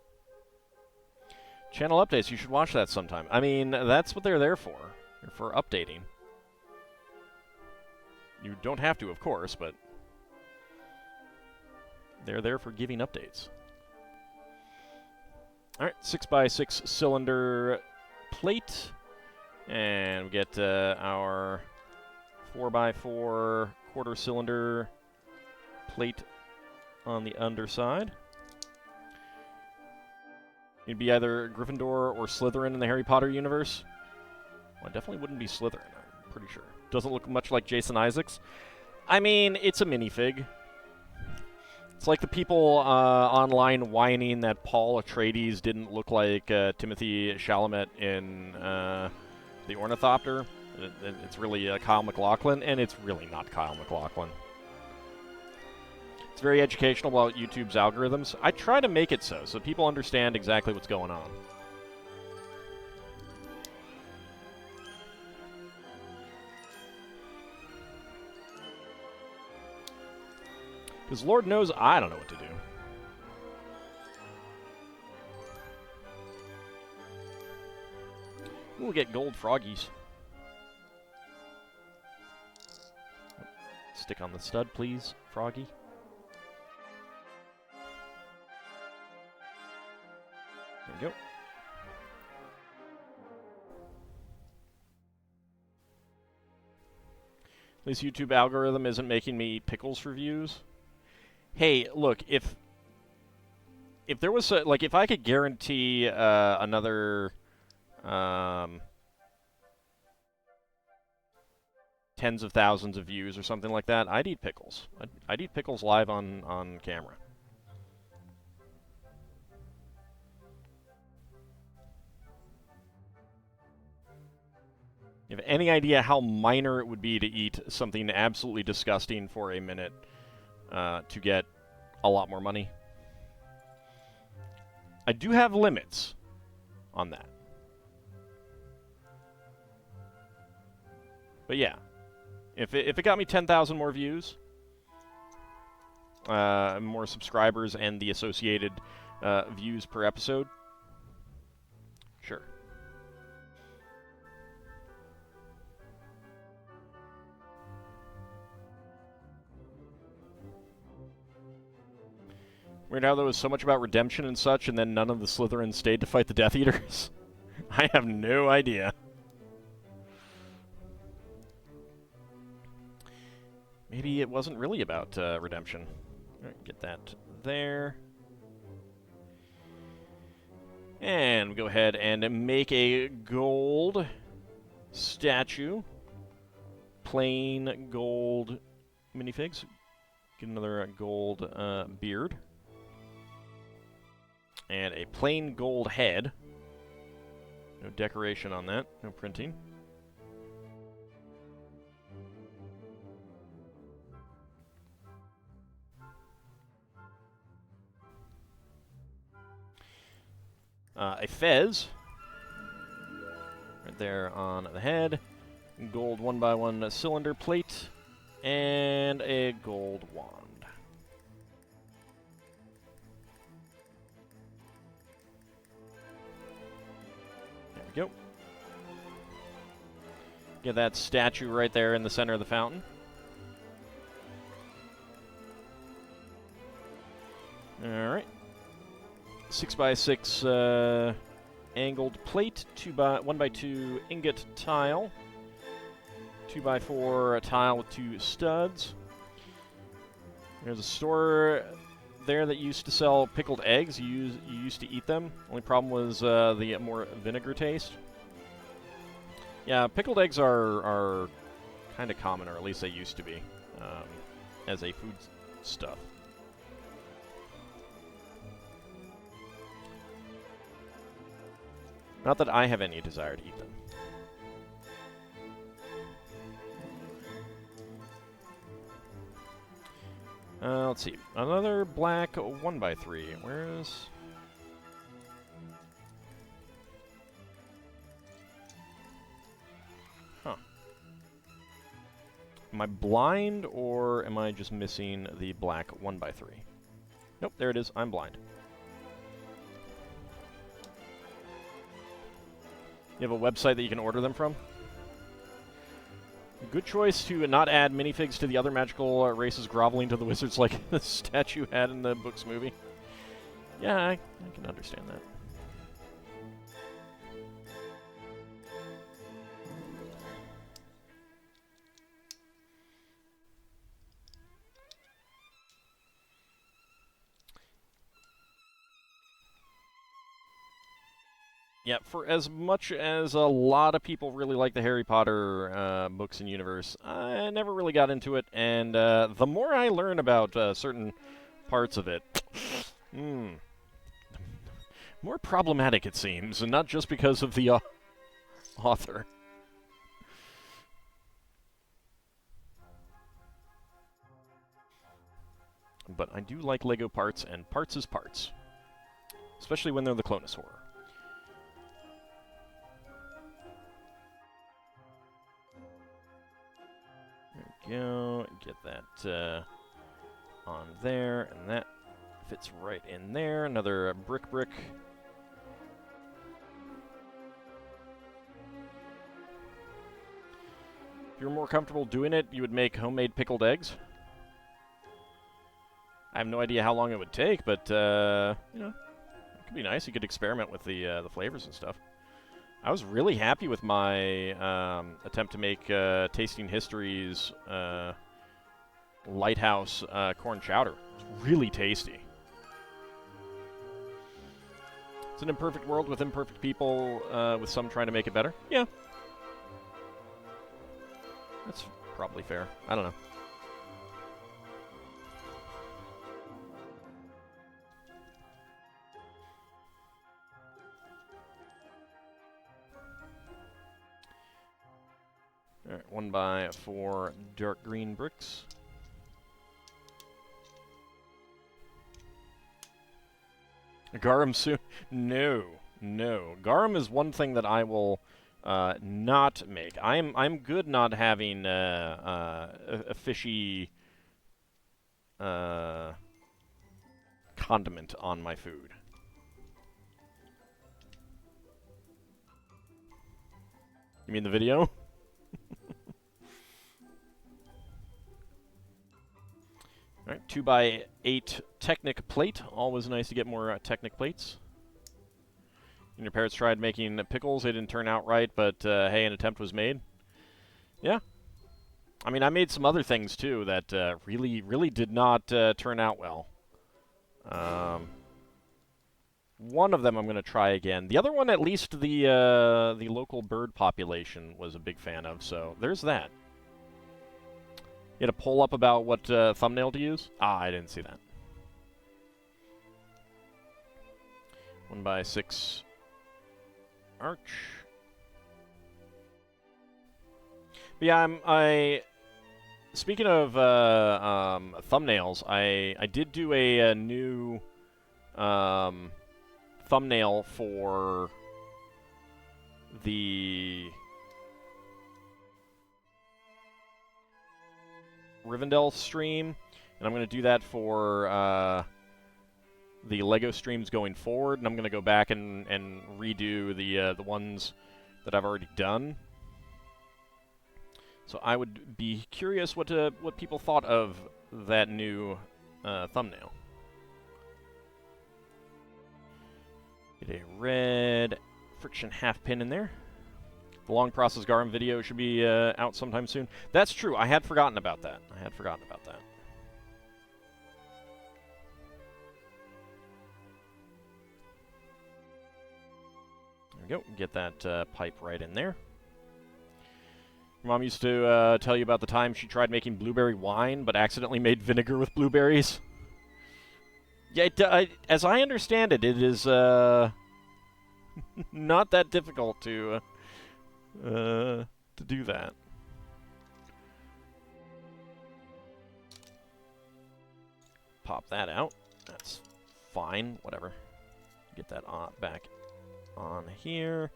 Channel updates. You should watch that sometime. I mean, that's what they're there for. They're for updating. You don't have to, of course, but they're there for giving updates. All right, 6x6 cylinder plate. And we get our 4x4 quarter cylinder plate on the underside. You'd be either Gryffindor or Slytherin in the Harry Potter universe. Well, it definitely wouldn't be Slytherin, I'm pretty sure. Doesn't look much like Jason Isaacs. I mean, it's a minifig. It's like the people online whining that Paul Atreides didn't look like Timothy Chalamet in The Ornithopter. It's really Kyle MacLachlan, and it's really not Kyle MacLachlan. It's very educational about YouTube's algorithms. I try to make it so people understand exactly what's going on. Because Lord knows I don't know what to do. We'll get gold froggies. Stick on the stud, please, froggy. There we go. This YouTube algorithm isn't making me eat pickles for views. Hey, look, if there was like if I could guarantee another tens of thousands of views or something like that, I'd eat pickles. I'd eat pickles live on camera. You have any idea how minor it would be to eat something absolutely disgusting for a minute to get a lot more money? I do have limits on that. But yeah, if it got me 10,000 more views, more subscribers, and the associated views per episode, sure. Weird how there was so much about redemption and such, and then none of the Slytherins stayed to fight the Death Eaters. I have no idea. Maybe it wasn't really about redemption. All right, get that there. And we go ahead and make a gold statue. Plain gold minifigs. Get another gold beard. And a plain gold head. No decoration on that. No printing. A fez. Right there on the head. Gold 1x1 cylinder plate. And a gold wand. Go. Get that statue right there in the center of the fountain. Alright. 6x6 angled plate, 1x2 ingot tile, 2x4 tile with 2 studs. There's a store there that used to sell pickled eggs. You used to eat them. Only problem was the more vinegar taste. Yeah, pickled eggs are kind of common, or at least they used to be, as a food stuff. Not that I have any desire to eat them. Let's see. Another black 1x3. Where is... Huh. I blind, or am I just missing the black 1x3? Nope, there it is. I'm blind. You have a website that you can order them from? Good choice to not add minifigs to the other magical races groveling to the wizards like the statue had in the book's movie. Yeah, I can understand that. Yeah, for as much as a lot of people really like the Harry Potter books and universe, I never really got into it, and the more I learn about certain parts of it, more problematic it seems, and not just because of the author. But I do like Lego parts, and parts is parts. Especially when they're the Clonus horror. There we go. Get that on there, and that fits right in there. Another brick. If you were more comfortable doing it, you would make homemade pickled eggs. I have no idea how long it would take, but, you know, it could be nice. You could experiment with the flavors and stuff. I was really happy with my attempt to make Tasting History's Lighthouse corn chowder. It's really tasty. It's an imperfect world with imperfect people, with some trying to make it better. Yeah. That's probably fair. I don't know. Alright, 1x4 dark green bricks. Garum soon? No. Garum is one thing that I will not make. I'm good not having a fishy condiment on my food. You mean the video? Alright, 2x8 Technic plate. Always nice to get more Technic plates. And your parents tried making pickles. They didn't turn out right, but hey, an attempt was made. Yeah. I mean, I made some other things, too, that really did not turn out well. One of them I'm going to try again. The other one, at least the local bird population was a big fan of, so there's that. You had a poll up about what thumbnail to use? Ah, I didn't see that. 1x6 arch. But yeah, speaking of thumbnails, I did do a new thumbnail for the Rivendell stream, and I'm going to do that for the LEGO streams going forward, and I'm going to go back and redo the ones that I've already done. So I would be curious what people thought of that new thumbnail. Get a red friction half pin in there. The long process Garum video should be out sometime soon. That's true. I had forgotten about that. There we go. Get that pipe right in there. Your mom used to tell you about the time she tried making blueberry wine, but accidentally made vinegar with blueberries. Yeah, as I understand it, it is not that difficult to do that. Pop that out. That's fine. Whatever. Get that back on here.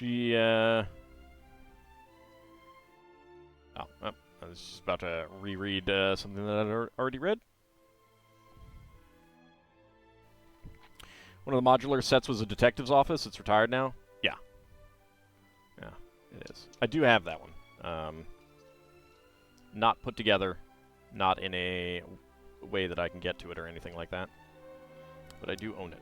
She, Oh, I was just about to reread something that I'd already read. One of the modular sets was a detective's office. It's retired now. Yeah. Yeah, it is. I do have that one. Not put together. Not in a way that I can get to it or anything like that. But I do own it.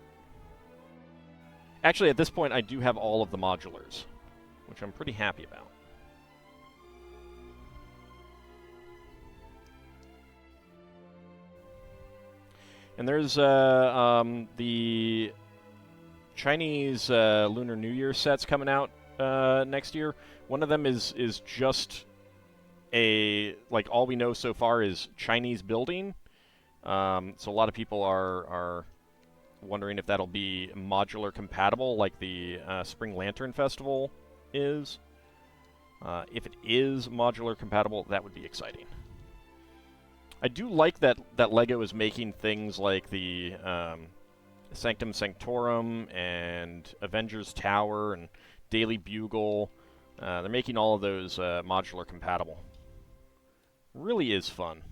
Actually, at this point, I do have all of the modulars, which I'm pretty happy about. And there's the Chinese Lunar New Year sets coming out next year. One of them is just like all we know so far is Chinese building. So a lot of people are wondering if that'll be modular compatible, like the Spring Lantern Festival is. If it is modular compatible, that would be exciting. I do like that LEGO is making things like the Sanctum Sanctorum and Avengers Tower and Daily Bugle. They're making all of those modular compatible. Really is fun.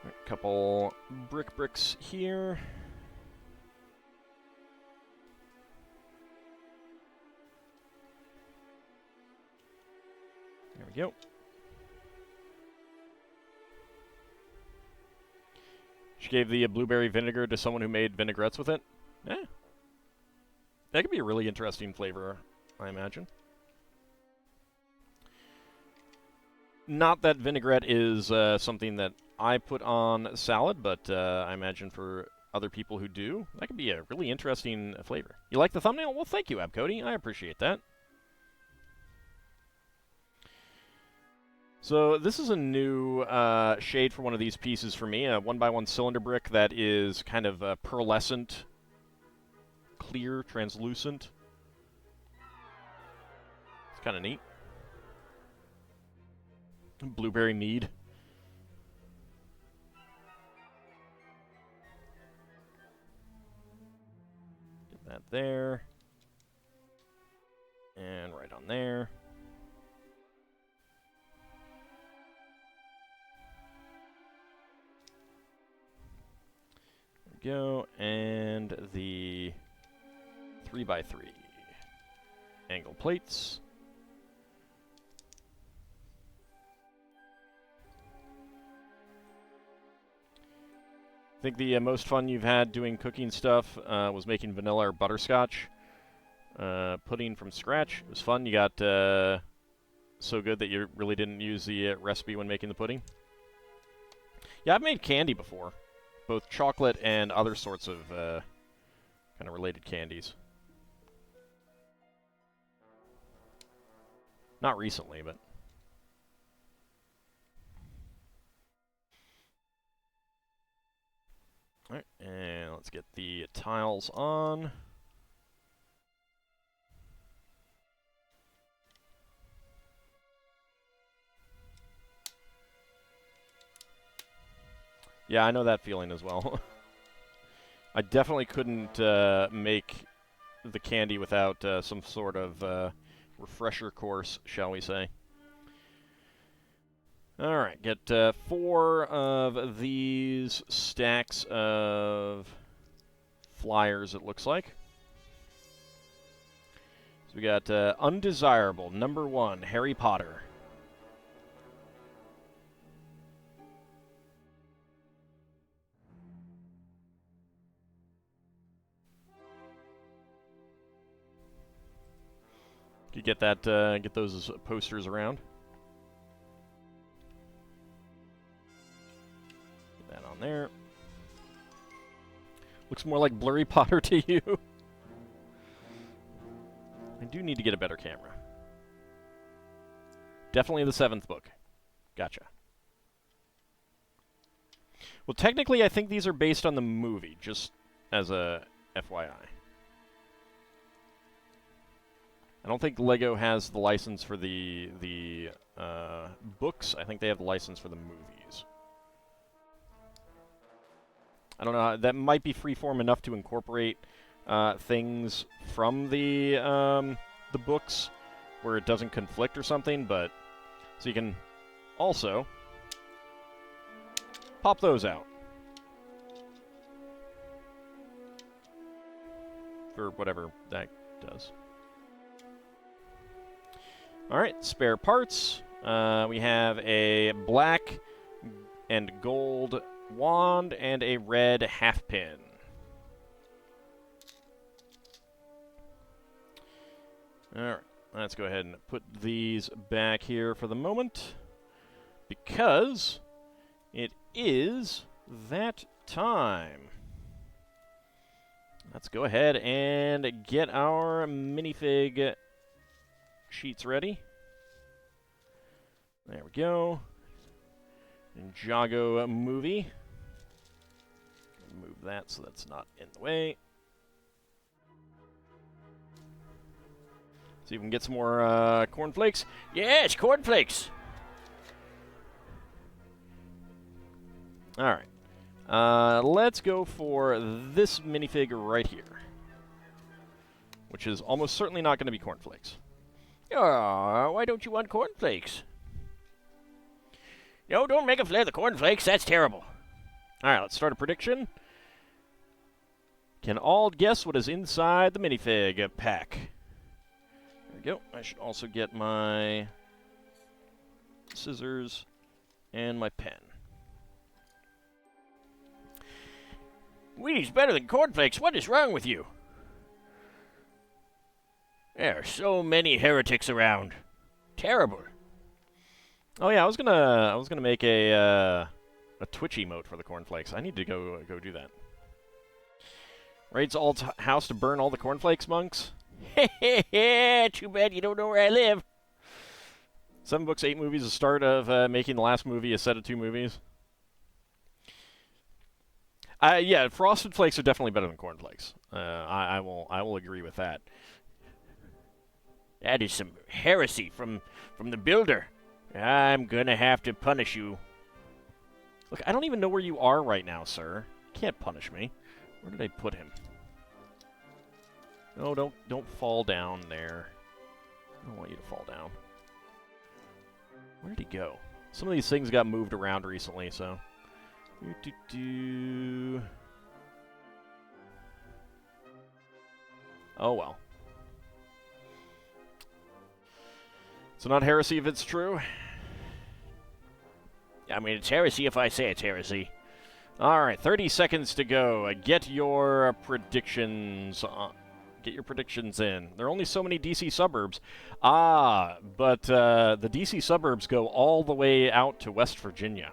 A couple bricks here. There we go. She gave the blueberry vinegar to someone who made vinaigrettes with it. Yeah. That could be a really interesting flavor, I imagine. Not that vinaigrette is something that I put on salad, but I imagine for other people who do, that could be a really interesting flavor. You like the thumbnail? Well, thank you, Abcody. I appreciate that. So this is a new shade for one of these pieces for me, a 1x1 cylinder brick that is kind of pearlescent, clear, translucent. It's kind of neat. Blueberry mead. Get that there. And right on there. Go, and the 3x3 angle plates. I think the most fun you've had doing cooking stuff was making vanilla or butterscotch pudding from scratch. It was fun. You got so good that you really didn't use the recipe when making the pudding. Yeah, I've made candy before. Both chocolate and other sorts of kind of related candies. Not recently, but... Alright, and let's get the tiles on. Yeah, I know that feeling as well. I definitely couldn't make the candy without some sort of refresher course, shall we say. Alright, get 4 of these stacks of flyers, it looks like. So we got Undesirable, number 1, Harry Potter. You get that, get those posters around. Get that on there. Looks more like Blurry Potter to you. I do need to get a better camera. Definitely the 7th book. Gotcha. Well, technically, I think these are based on the movie, just as a FYI. I don't think Lego has the license for the books. I think they have the license for the movies. I don't know. That might be freeform enough to incorporate things from the books where it doesn't conflict or something, but so you can also pop those out for whatever that does. All right, spare parts. We have a black and gold wand and a red half pin. All right, let's go ahead and put these back here for the moment because it is that time. Let's go ahead and get our minifig sheets ready. There we go. Ninjago Movie. Move that so that's not in the way. See if we can get some more cornflakes. Yes, cornflakes! Alright. Let's go for this minifig right here. Which is almost certainly not going to be cornflakes. Oh, why don't you want cornflakes? No, don't make a flare the cornflakes. That's terrible. Alright, let's start a prediction. Can all guess what is inside the minifig pack? There we go. I should also get my scissors and my pen. Wheaties better than cornflakes. What is wrong with you? There are so many heretics around. Terrible. Oh yeah, I was gonna make a Twitch emote for the cornflakes. I need to go do that. Raids Alt's house to burn all the cornflakes, monks. Too bad you don't know where I live. 7 books, 8 movies. The start of making the last movie a set of 2 movies. Yeah, Frosted Flakes are definitely better than cornflakes. I will agree with that. That is some heresy from the builder. I'm gonna have to punish you. Look, I don't even know where you are right now, sir. You can't punish me. Where did I put him? No, don't fall down there. I don't want you to fall down. Where did he go? Some of these things got moved around recently, so. Oh well. It's not heresy if it's true. I mean, it's heresy if I say it's heresy. Alright, 30 seconds to go. Get your predictions get your predictions in. There are only so many DC suburbs. But the DC suburbs go all the way out to West Virginia.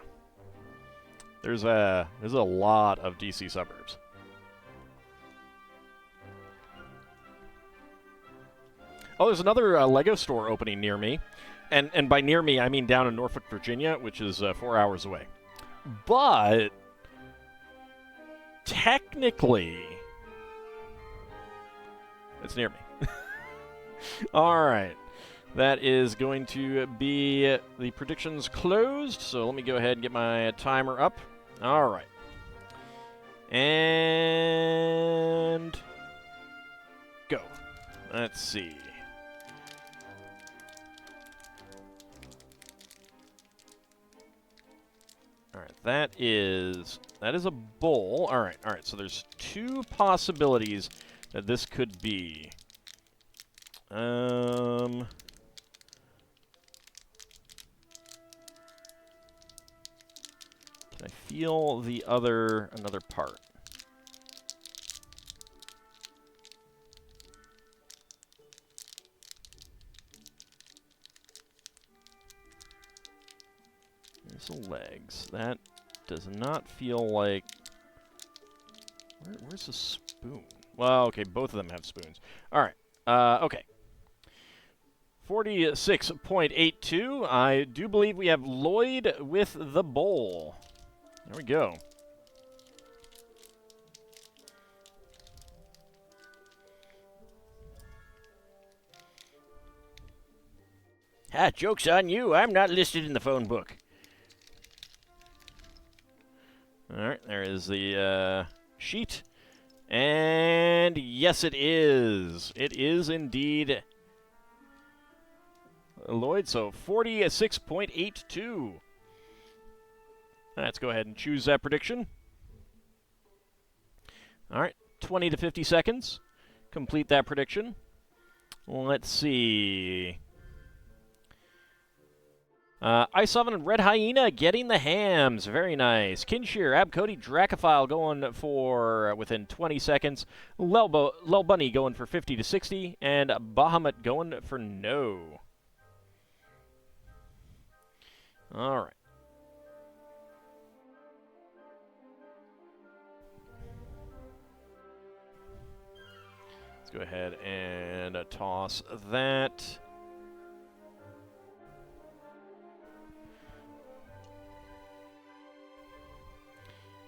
There's a lot of DC suburbs. Oh, there's another Lego store opening near me. And by near me, I mean down in Norfolk, Virginia, which is 4 hours away. But technically, it's near me. All right. That is going to be the predictions closed. So let me go ahead and get my timer up. All right. And go. Let's see. All right, that is a bowl. All right. So there's 2 possibilities that this could be. Can I feel the another part? There's the legs. That does not feel like... Where's the spoon? Well, okay, both of them have spoons. All right. Okay. 46.82. I do believe we have Lloyd with the bowl. There we go. Ah, joke's on you. I'm not listed in the phone book. Alright, there is the sheet. And yes, it is. It is indeed Lloyd, so 46.82. Let's go ahead and choose that prediction. Alright, 20 to 50 seconds. Complete that prediction. Let's see. Ice Oven and Red Hyena getting the hams. Very nice. Kinshir, Abcody, Dracophile going for within 20 seconds. Lel Bunny going for 50 to 60. And Bahamut going for no. All right. Let's go ahead and toss that.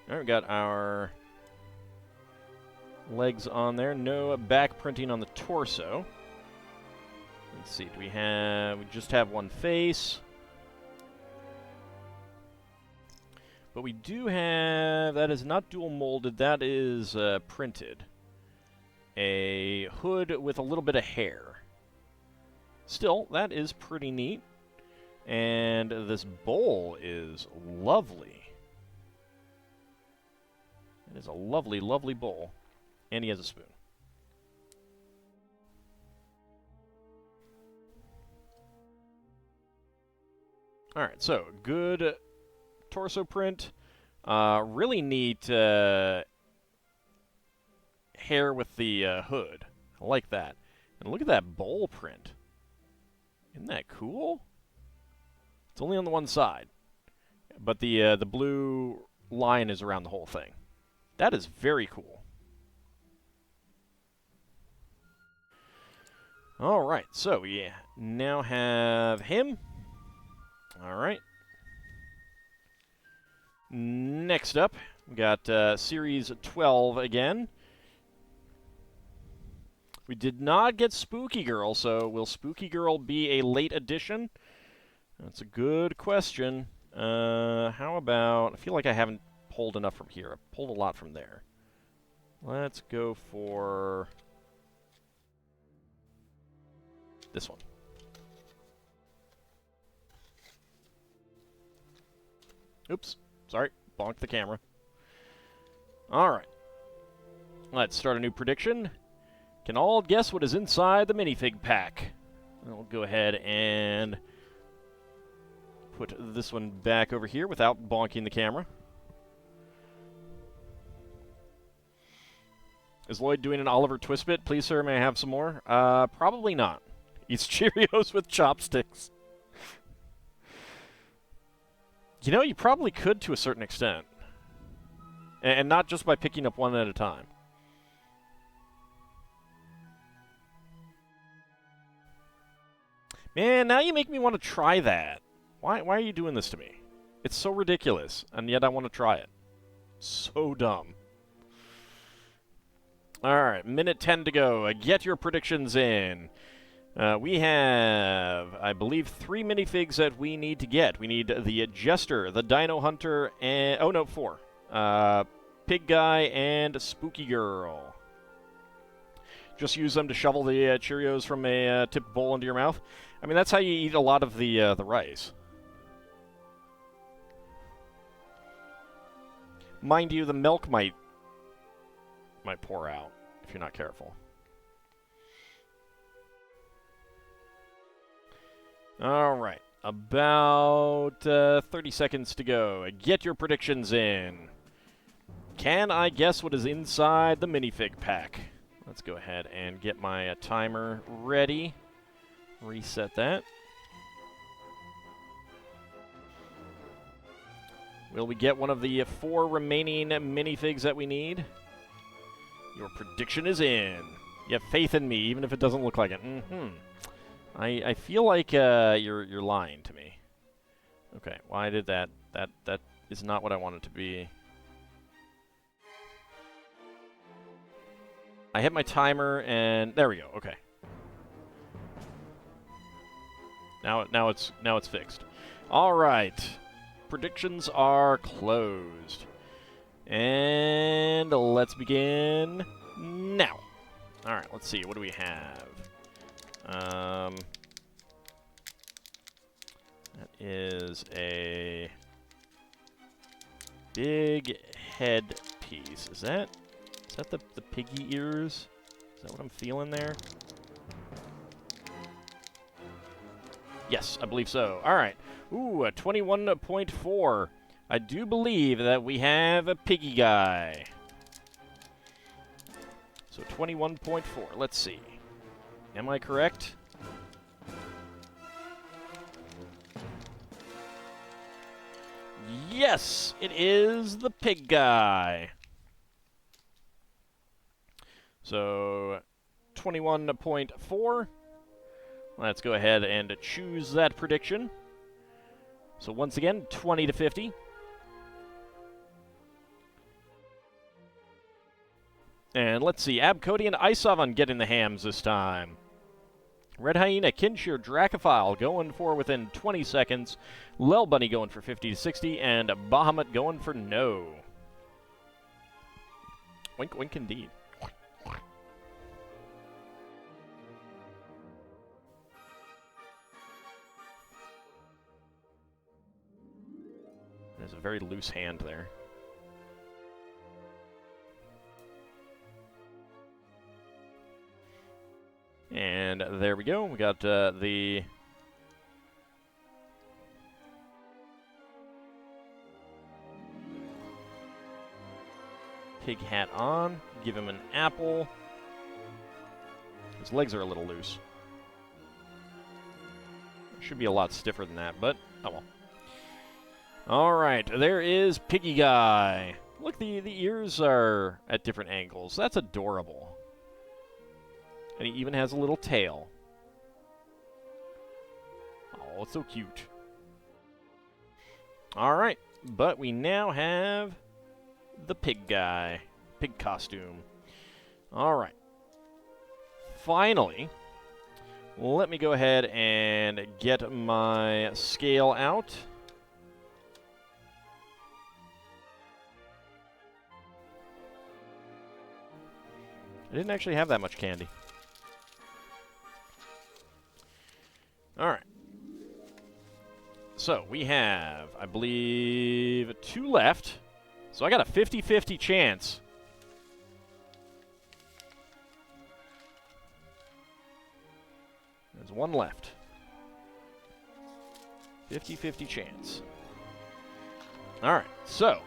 All right, we got our legs on there. No back printing on the torso. Let's see, we just have one face. But we do have, that is not dual molded, that is printed. A hood with a little bit of hair. Still, that is pretty neat. And this bowl is lovely. It is a lovely, lovely bowl. And he has a spoon. Alright, so good torso print. Really neat hair with the hood. I like that. And look at that bowl print. Isn't that cool? It's only on the one side. But the blue line is around the whole thing. That is very cool. Alright, so we now have him. Alright. Next up, we got Series 12 again. We did not get Spooky Girl, so will Spooky Girl be a late addition? That's a good question. How about... I feel like I haven't pulled enough from here. I've pulled a lot from there. Let's go for this one. Oops. Sorry. Bonked the camera. Alright. Let's start a new prediction. Can all guess what is inside the minifig pack? I'll go ahead and put this one back over here without bonking the camera. Is Lloyd doing an Oliver Twist bit? Please, sir, may I have some more? Probably not. Eats Cheerios with chopsticks. You know, you probably could to a certain extent. And not just by picking up one at a time. Man, now you make me want to try that. Why are you doing this to me? It's so ridiculous, and yet I want to try it. So dumb. Alright, minute 10 to go. Get your predictions in. We have, I believe, 3 minifigs that we need to get. We need the Jester, the Dino Hunter, and... Oh, no, 4. Pig Guy and Spooky Girl. Just use them to shovel the Cheerios from a tipped bowl into your mouth. I mean, that's how you eat a lot of the rice. Mind you, the milk might pour out if you're not careful. All right, about 30 seconds to go. Get your predictions in. Can I guess what is inside the minifig pack? Let's go ahead and get my timer ready. Reset that. Will we get one of the 4 remaining minifigs that we need? Your prediction is in. You have faith in me, even if it doesn't look like it. I feel like you're lying to me. Okay, why did that? That is not what I want it to be. I hit my timer, and there we go. Okay. Now it's fixed. All right. Predictions are closed. And let's begin now. All right, let's see. What do we have? That is a big head piece. Is that the piggy ears? Is that what I'm feeling there? Yes, I believe so. All right. Ooh, a 21.4. I do believe that we have a piggy guy. So 21.4. Let's see. Am I correct? Yes, it is the pig guy. So 21.4. Let's go ahead and choose that prediction. So once again, 20 to 50. And let's see, Abcody and Isovan getting the hams this time. Red Hyena, Kinshir, Dracophile going for within 20 seconds. Lel Bunny going for 50 to 60. And Bahamut going for no. Wink, wink indeed. There's a very loose hand there. And there we go. We got the pig hat on. Give him an apple. His legs are a little loose. Should be a lot stiffer than that, but oh well. All right, there is Piggy Guy. Look, the ears are at different angles. That's adorable. And he even has a little tail. Oh, it's so cute. All right, but we now have the pig guy. Pig costume. All right. Finally, let me go ahead and get my scale out. I didn't actually have that much candy. All right. So we have, I believe, 2 left. So I got a 50-50 chance. There's 1 left. 50-50 chance. All right. So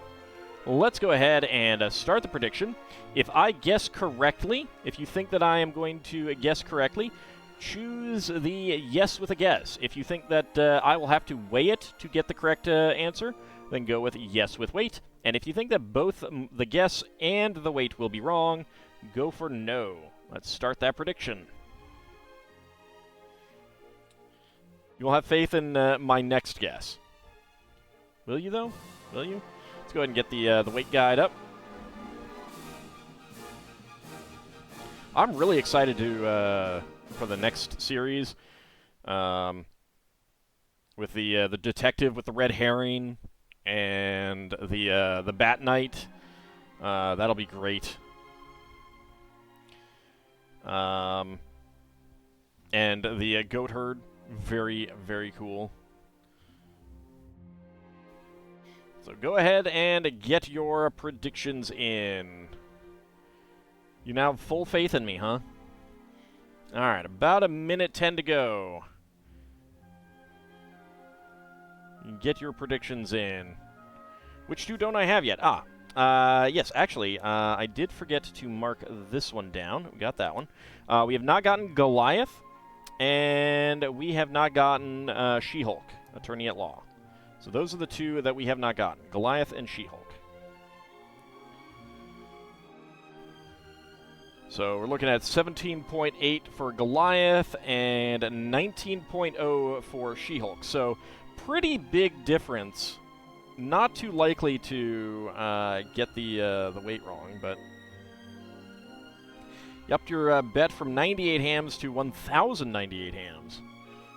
let's go ahead and start the prediction. If I guess correctly, if you think that I am going to guess correctly, choose the yes with a guess. If you think that I will have to weigh it to get the correct answer, then go with yes with weight. And if you think that both the guess and the weight will be wrong, go for no. Let's start that prediction. You'll have faith in my next guess. Will you, though? Will you? Let's go ahead and get the weight guide up. I'm really excited to for the next series, with the detective with the red herring and the Bat Knight. That'll be great. And the goat herd, very, very cool. So go ahead and get your predictions in. You now have full faith in me, huh? All right, about 1:10 to go. You can get your predictions in. Which 2 don't I have yet? Yes, actually, I did forget to mark this one down. We got that one. We have not gotten Goliath, and we have not gotten She-Hulk, Attorney at Law. So those are the 2 that we have not gotten, Goliath and She-Hulk. So we're looking at 17.8 for Goliath and 19.0 for She-Hulk. So pretty big difference. Not too likely to get the weight wrong, but you upped your bet from 98 hams to 1,098 hams.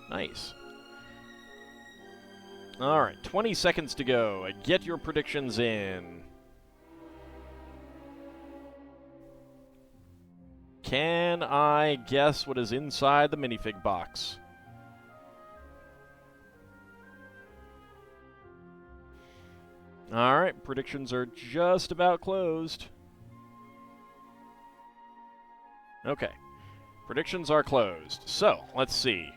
Nice. All right, 20 seconds to go. Get your predictions in. Can I guess what is inside the minifig box? All right, predictions are just about closed. Okay, predictions are closed. So, let's see.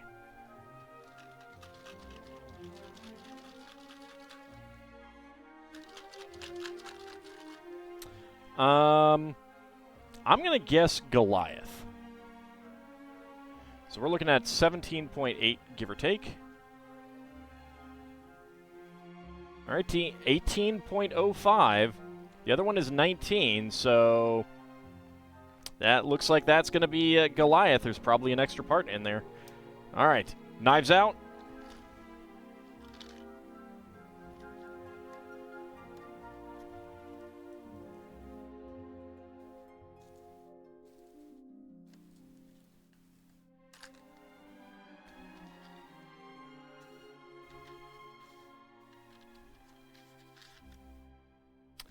I'm going to guess Goliath. So we're looking at 17.8, give or take. All right, 18.05. The other one is 19, so that looks like that's going to be Goliath. There's probably an extra part in there. All right, knives out.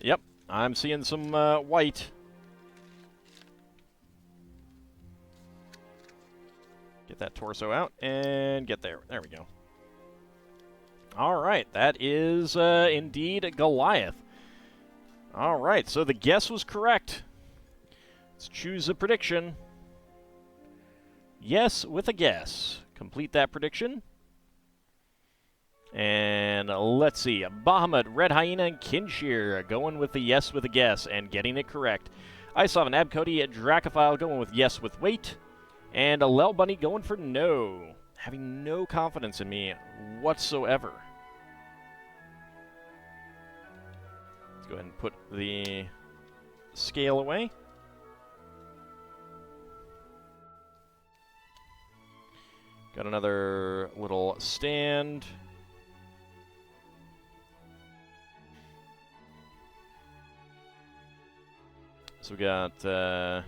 Yep, I'm seeing some white. Get that torso out and get there. There we go. All right, that is indeed Goliath. All right, so the guess was correct. Let's choose a prediction. Yes with a guess. Complete that prediction. And let's see, Bahamut, Red Hyena, and Kinshir going with the yes with a guess and getting it correct. I saw an Abcody at Dracophile going with yes with wait. And a Lel Bunny going for no. Having no confidence in me whatsoever. Let's go ahead and put the scale away. Got another little stand. So we got 2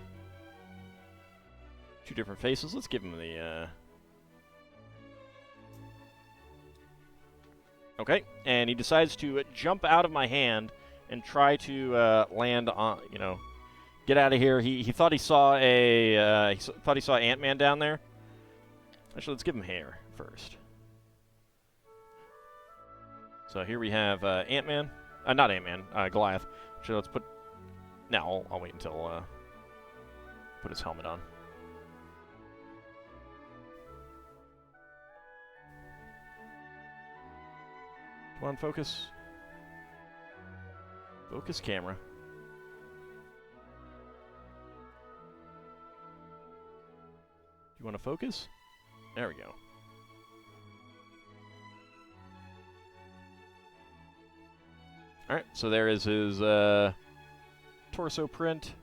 different faces. Let's give him the... Okay, and he decides to jump out of my hand and try to land on, you know, get out of here. He thought he saw a, thought he saw Ant-Man down there. Actually, let's give him hair first. So here we have Ant-Man. Not Ant-Man, Goliath. Actually, let's put... No, I'll wait until put his helmet on. Come on, focus. Focus camera. You want to focus? There we go. Alright, so there is his torso print.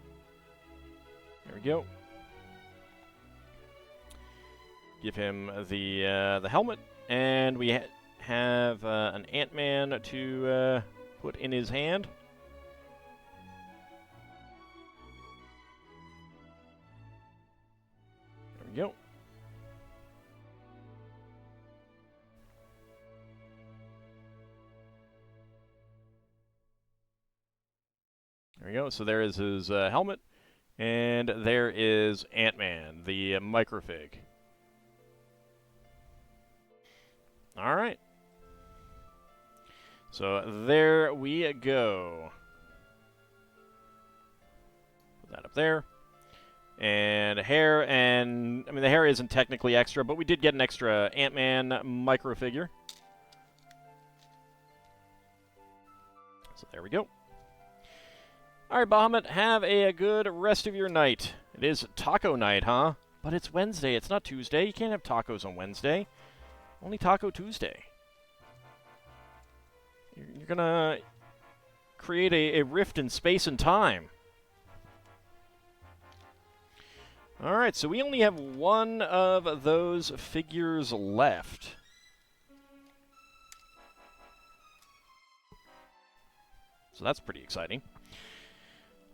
There we go. Give him the helmet, and we have an Ant-Man to put in his hand. There we go. There we go. So there is his helmet, and there is Ant-Man, the microfig. All right. So there we go. Put that up there. And hair, and I mean the hair isn't technically extra, but we did get an extra Ant-Man microfigure. So there we go. All right, Bahamut, have a good rest of your night. It is taco night, huh? But it's Wednesday. It's not Tuesday. You can't have tacos on Wednesday. Only Taco Tuesday. You're gonna create a rift in space and time. All right, so we only have one of those figures left. So that's pretty exciting.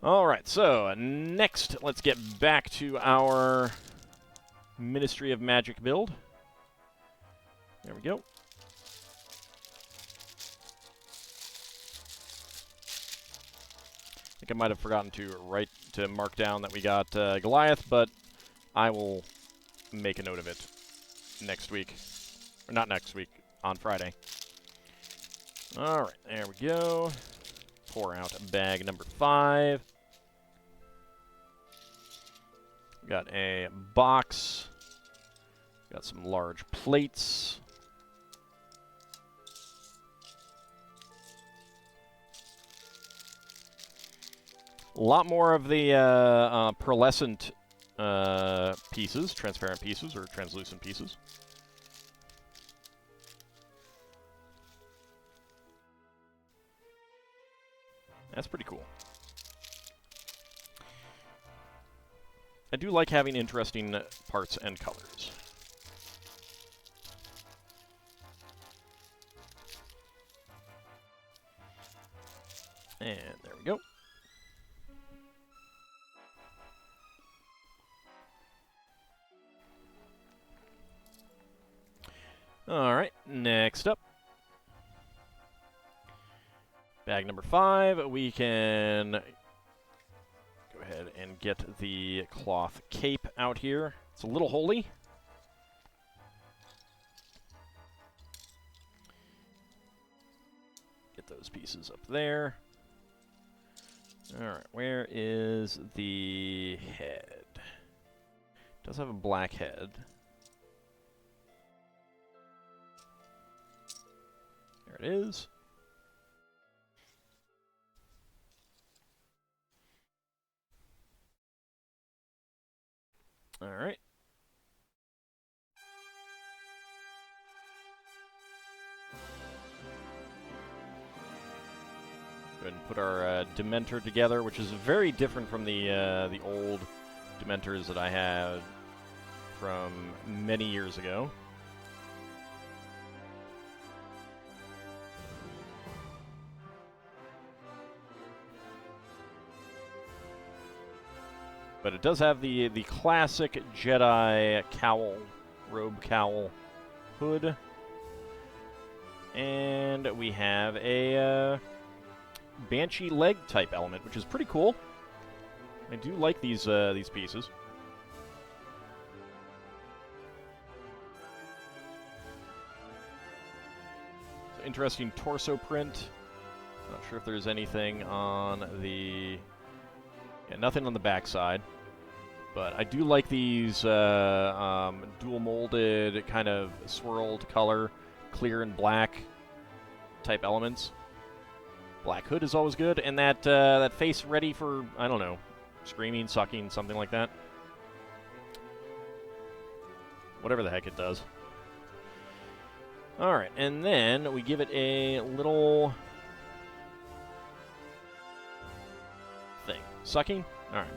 All right, so next, let's get back to our Ministry of Magic build. There we go. think I might have forgotten to mark down that we got Goliath, but I will make a note of it next week. Or not next week, on Friday. Alright, there we go. Pour out bag number 5. Got a box. Got some large plates. A lot more of the pearlescent pieces, transparent pieces, or translucent pieces. That's pretty cool. I do like having interesting parts and colors. And there we go. Alright, next up. Bag number 5, we can go ahead and get the cloth cape out here. It's a little holy. Get those pieces up there. Alright, where is the head? It does have a black head. There it is. All right. Go ahead and put our Dementor together, which is very different from the old Dementors that I had from many years ago. But it does have the classic Jedi cowl, robe cowl hood. And we have a Banshee leg type element, which is pretty cool. I do like these pieces. It's an interesting torso print. Not sure if there's anything on the... Yeah, nothing on the backside, but I do like these dual molded, kind of swirled color, clear and black type elements. Black hood is always good, and that face ready for, I don't know, screaming, sucking, something like that. Whatever the heck it does. All right, and then we give it a little thing. Sucking? Alright.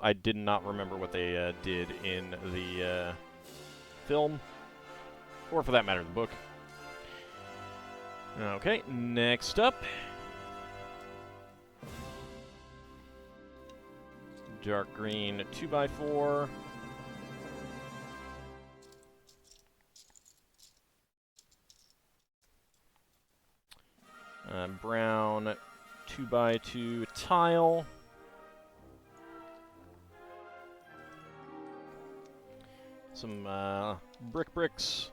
I did not remember what they did in the film, or for that matter, the book. Okay, next up. Dark green 2x4. Brown 2x2 tile. Some bricks.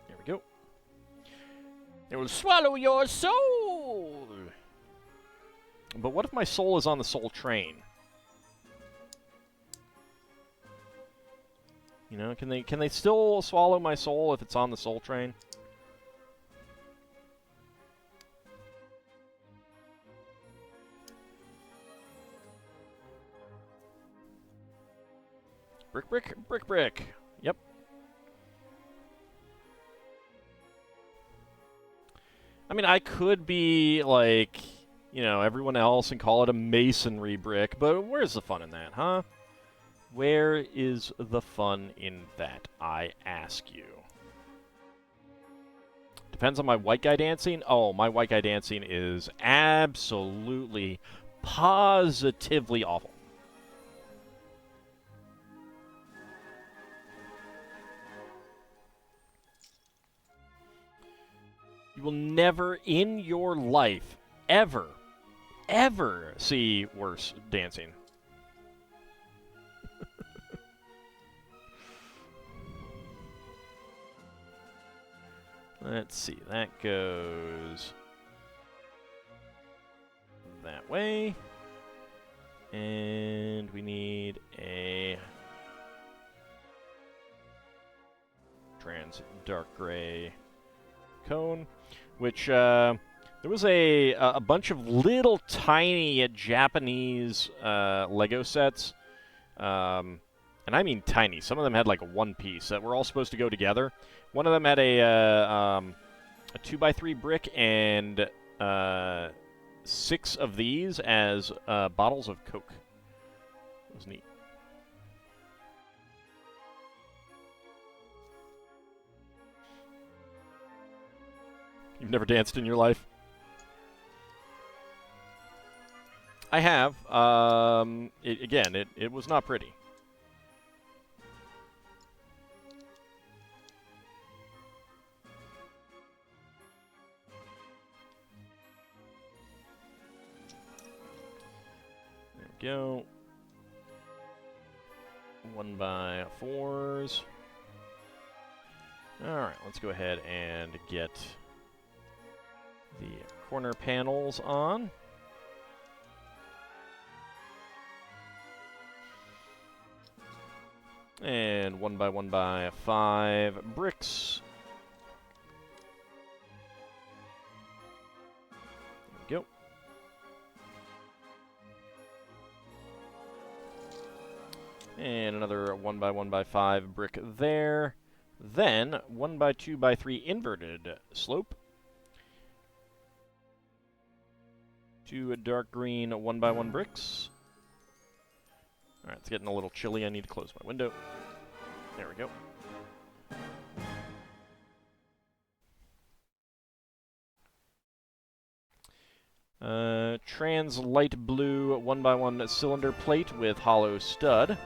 There we go. It will swallow your soul! But what if my soul is on the soul train? You know, can they still swallow my soul if it's on the soul train? Brick. Yep. I mean, I could be like, you know, everyone else and call it a masonry brick, but where's the fun in that, huh? Where is the fun in that, I ask you? Depends on my white guy dancing. Oh, my white guy dancing is absolutely, positively awful. You will never in your life, ever, ever see worse dancing. Let's see, that goes that way. And we need a trans dark gray cone, which there was a bunch of little tiny Japanese Lego sets, and I mean tiny. Some of them had like a one piece that were all supposed to go together. One of them had a 2x3 brick and 6 of these as bottles of Coke. It was neat. You've never danced in your life? I have. It was not pretty. There we go. 1x4s. Alright, let's go ahead and get the corner panels on. And 1x1x5 bricks. There we go. And another 1x1x5 brick there. Then 1x2x3 inverted slope. 2 dark green 1x1 bricks. Alright, it's getting a little chilly. I need to close my window. There we go. Trans light blue 1x1 cylinder plate with hollow stud.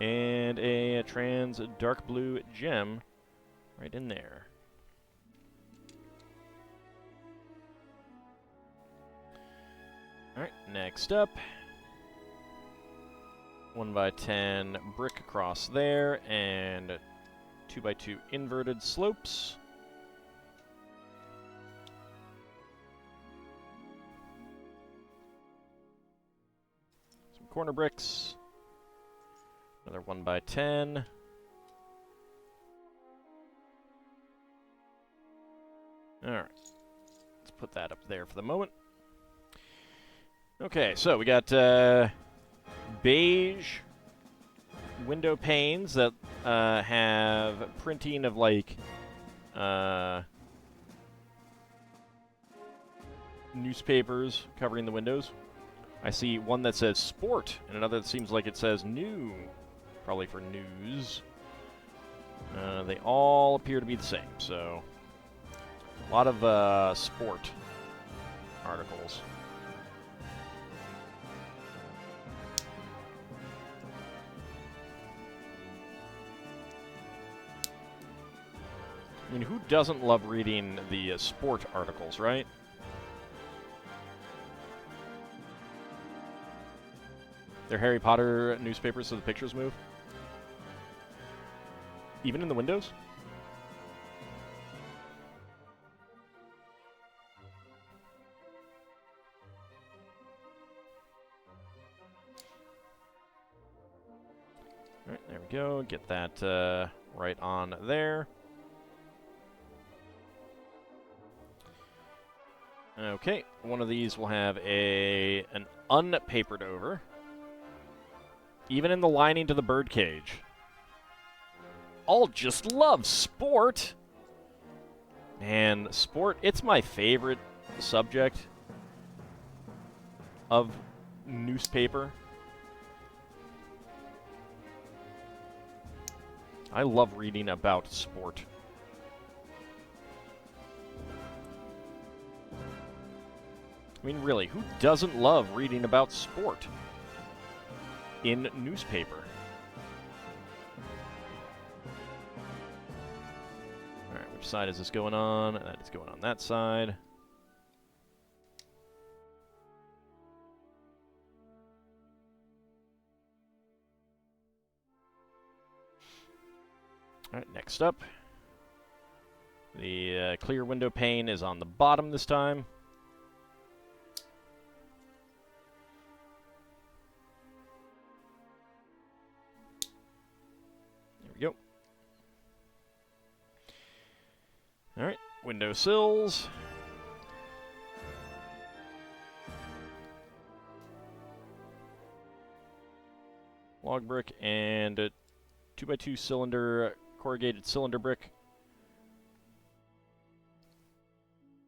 And a trans dark blue gem right in there. Alright, next up. 1x10 brick across there, and 2x2 inverted slopes. Some corner bricks. Another 1x10. Alright. Let's put that up there for the moment. Okay, so we got beige window panes that have printing of like newspapers covering the windows. I see one that says sport and another that seems like it says new, probably for news. They all appear to be the same, so a lot of sport articles. I mean, who doesn't love reading the sport articles, right? They're Harry Potter newspapers, so the pictures move. Even in the windows? Alright, there we go. Get that right on there. Okay, one of these will have an unpapered over. Even in the lining to the birdcage. I'll just love sport! Man, sport, it's my favorite subject of newspaper. I love reading about sport. I mean, really, who doesn't love reading about sport in newspaper? Alright, Which side is this going on? That is going on that side. Alright, next up. The clear window pane is on the bottom this time. There we go. Alright, window sills. Log brick and a 2x2 cylinder, corrugated cylinder brick.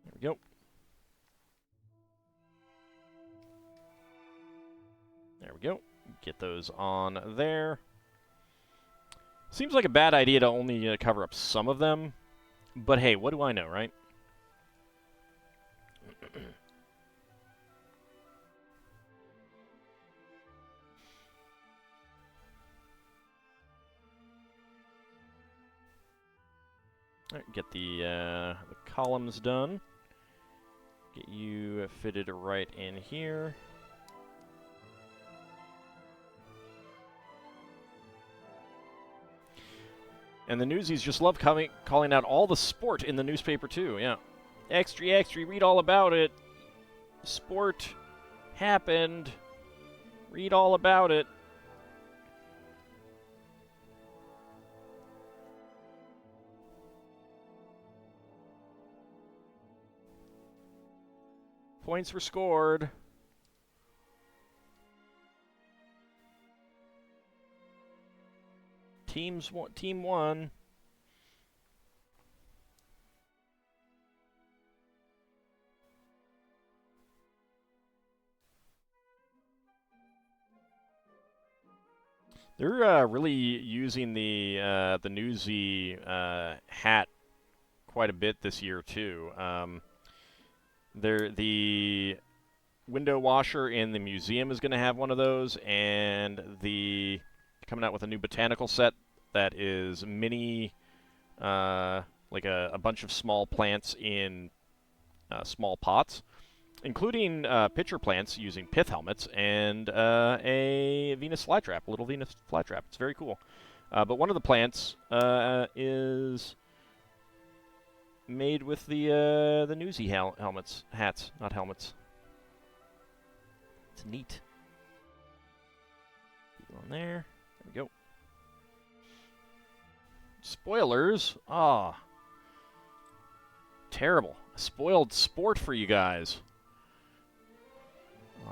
There we go. There we go. Get those on there. Seems like a bad idea to only cover up some of them. But hey, what do I know, right? Alright, get the columns done. Get you fitted right in here. And the newsies just love calling out all the sport in the newspaper, too, yeah. Extra, extra, read all about it. Sport happened. Read all about it. Points were scored. Team won. They're really using the newsy hat quite a bit this year too. The window washer in the museum is going to have one of those, and coming out with a new botanical set that is mini, like a bunch of small plants in small pots, including pitcher plants using pith helmets and a Venus flytrap, a little Venus flytrap. It's very cool. But one of the plants is made with the newsy hats, not helmets. It's neat. Keep on there. There we go. Spoilers. Ah. Terrible. Spoiled sport for you guys.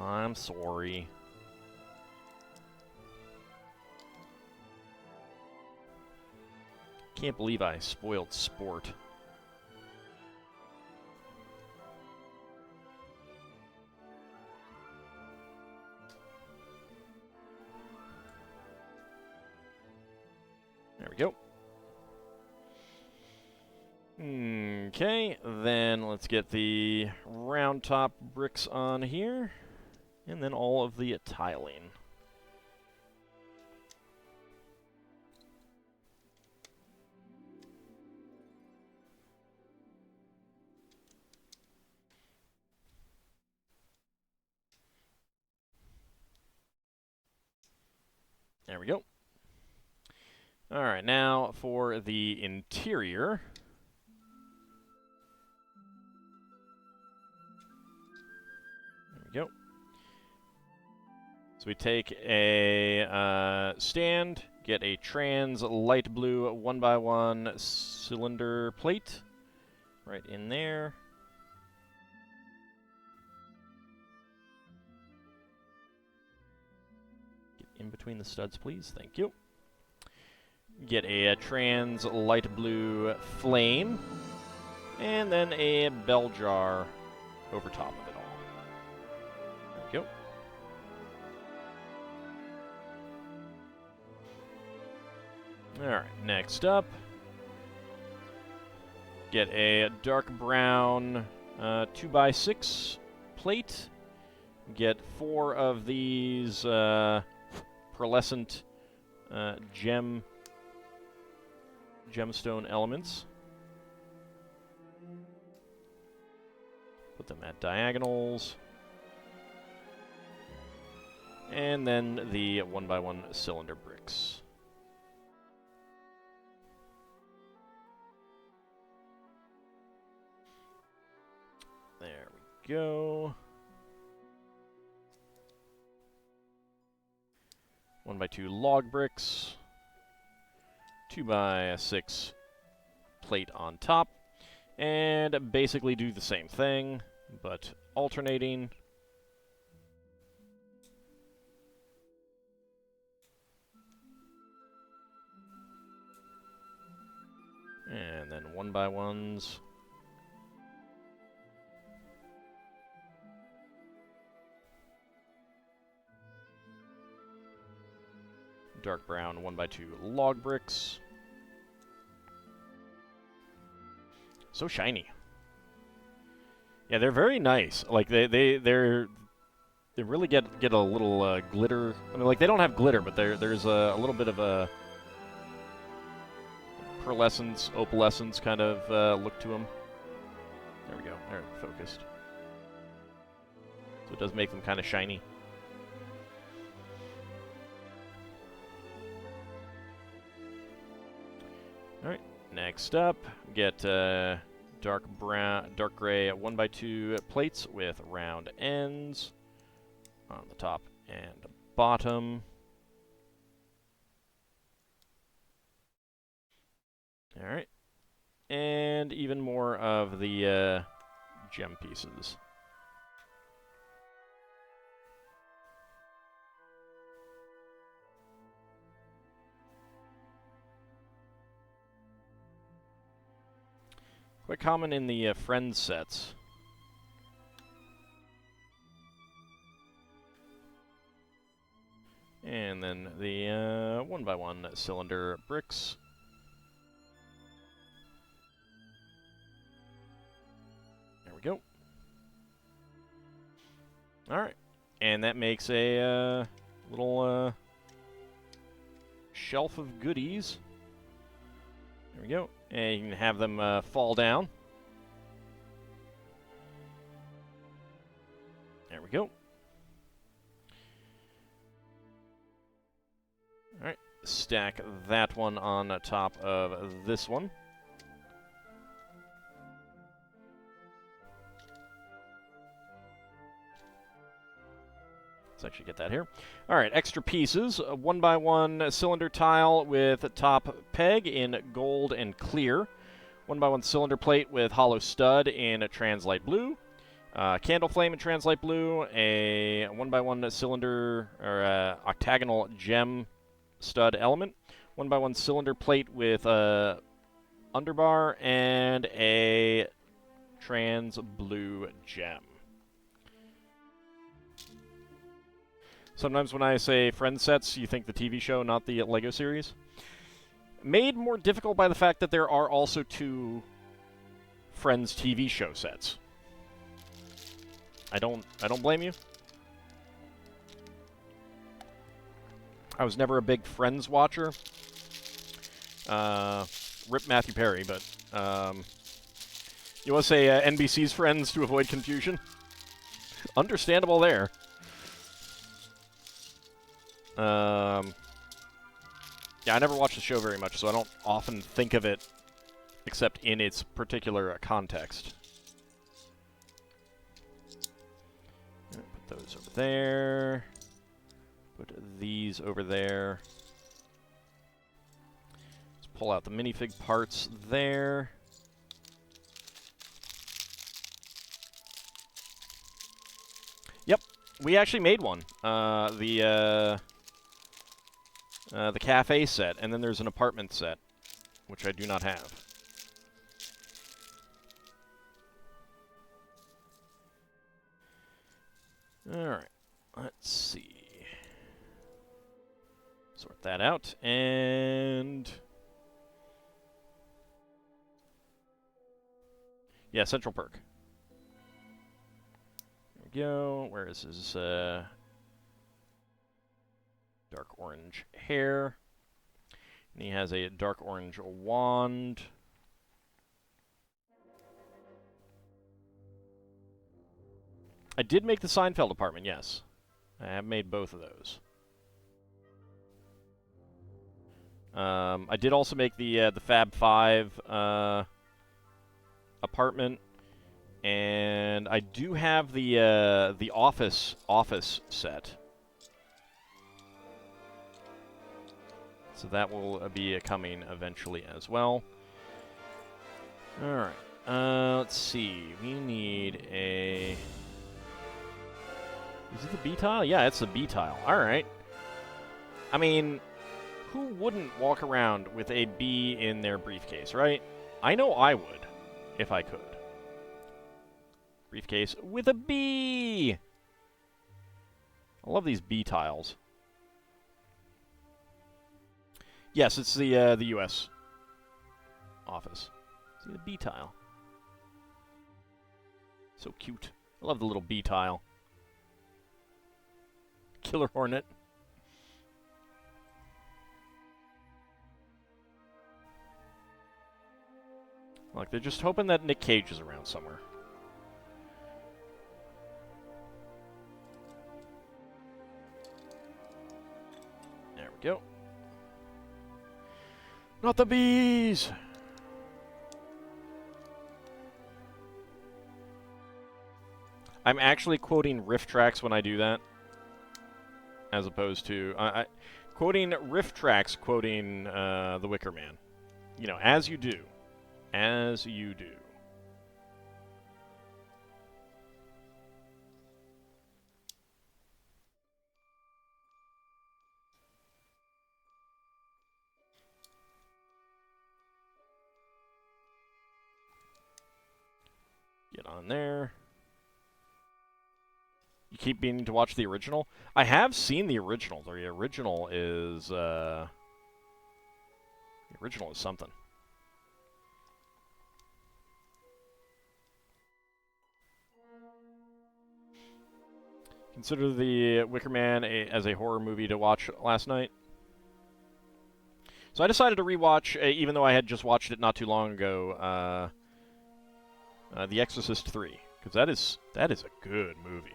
I'm sorry. Can't believe I spoiled sport. There we go. Okay, then let's get the round top bricks on here, and then all of the tiling. There we go. All right, now for the interior. There we go. So we take a stand, get a trans light blue 1x1 cylinder plate right in there. Get in between the studs, please. Thank you. Get a trans light blue flame, and then a bell jar over top of it all. There we go. Alright, next up, get a dark brown 2x6 plate. Get 4 of these pearlescent gemstone elements. Put them at diagonals. And then the 1x1 cylinder bricks. There we go. 1x2 log bricks. 2x6 plate on top. And basically do the same thing, but alternating. And then 1x1s. Dark brown 1x2 log bricks. So shiny. Yeah, they're very nice. Like they really get a little glitter. I mean, like they don't have glitter, but there's a little bit of a pearlescence, opalescence kind of look to them. There we go. They're focused. So it does make them kind of shiny. All right. Next up, get dark gray 1x2 plates with round ends on the top and bottom. All right, and even more of the gem pieces. Quite common in the Friends sets. And then the 1x1 cylinder bricks. There we go. Alright. And that makes a little shelf of goodies. There we go. And you can have them fall down. There we go. Alright, stack that one on top of this one. Let's actually get that here. Alright, extra pieces. A 1x1 cylinder tile with a top peg in gold and clear. 1x1 cylinder plate with hollow stud in translite blue. Candle flame in translite blue. A 1x1 cylinder or octagonal gem stud element. 1x1 cylinder plate with underbar and a trans blue gem. Sometimes when I say Friends sets, you think the TV show, not the LEGO series. Made more difficult by the fact that there are also 2 Friends TV show sets. I don't blame you. I was never a big Friends watcher. Rip Matthew Perry, but you want to say NBC's Friends to avoid confusion? Understandable there. Yeah, I never watched the show very much, so I don't often think of it except in its particular context. Put those over there. Put these over there. Let's pull out the minifig parts there. Yep, we actually made one. The cafe set, and then there's an apartment set, which I do not have. Alright, let's see. Sort that out, and... yeah, Central Perk. There we go. Where is his, dark orange hair. And he has a dark orange wand. I did make the Seinfeld apartment, yes. I have made both of those. I did also make the Fab Five apartment, and I do have the office set. So that will be coming eventually as well. All right. Let's see. We need a. Is it the B tile? Yeah, it's the B tile. All right. I mean, who wouldn't walk around with a B in their briefcase, right? I know I would, if I could. Briefcase with a B! I love these B tiles. Yes, it's the U.S. office. See the B tile. So cute. I love the little B tile. Killer Hornet. Look, they're just hoping that Nick Cage is around somewhere. There we go. Not the bees! I'm actually quoting riff tracks when I do that, as opposed to quoting riff tracks, quoting The Wicker Man. You know, as you do. As you do. Get on there. You keep meaning to watch the original? I have seen the original. The original is something. Consider The Wicker Man as a horror movie to watch last night. So I decided to rewatch, even though I had just watched it not too long ago, The Exorcist 3, because that is a good movie.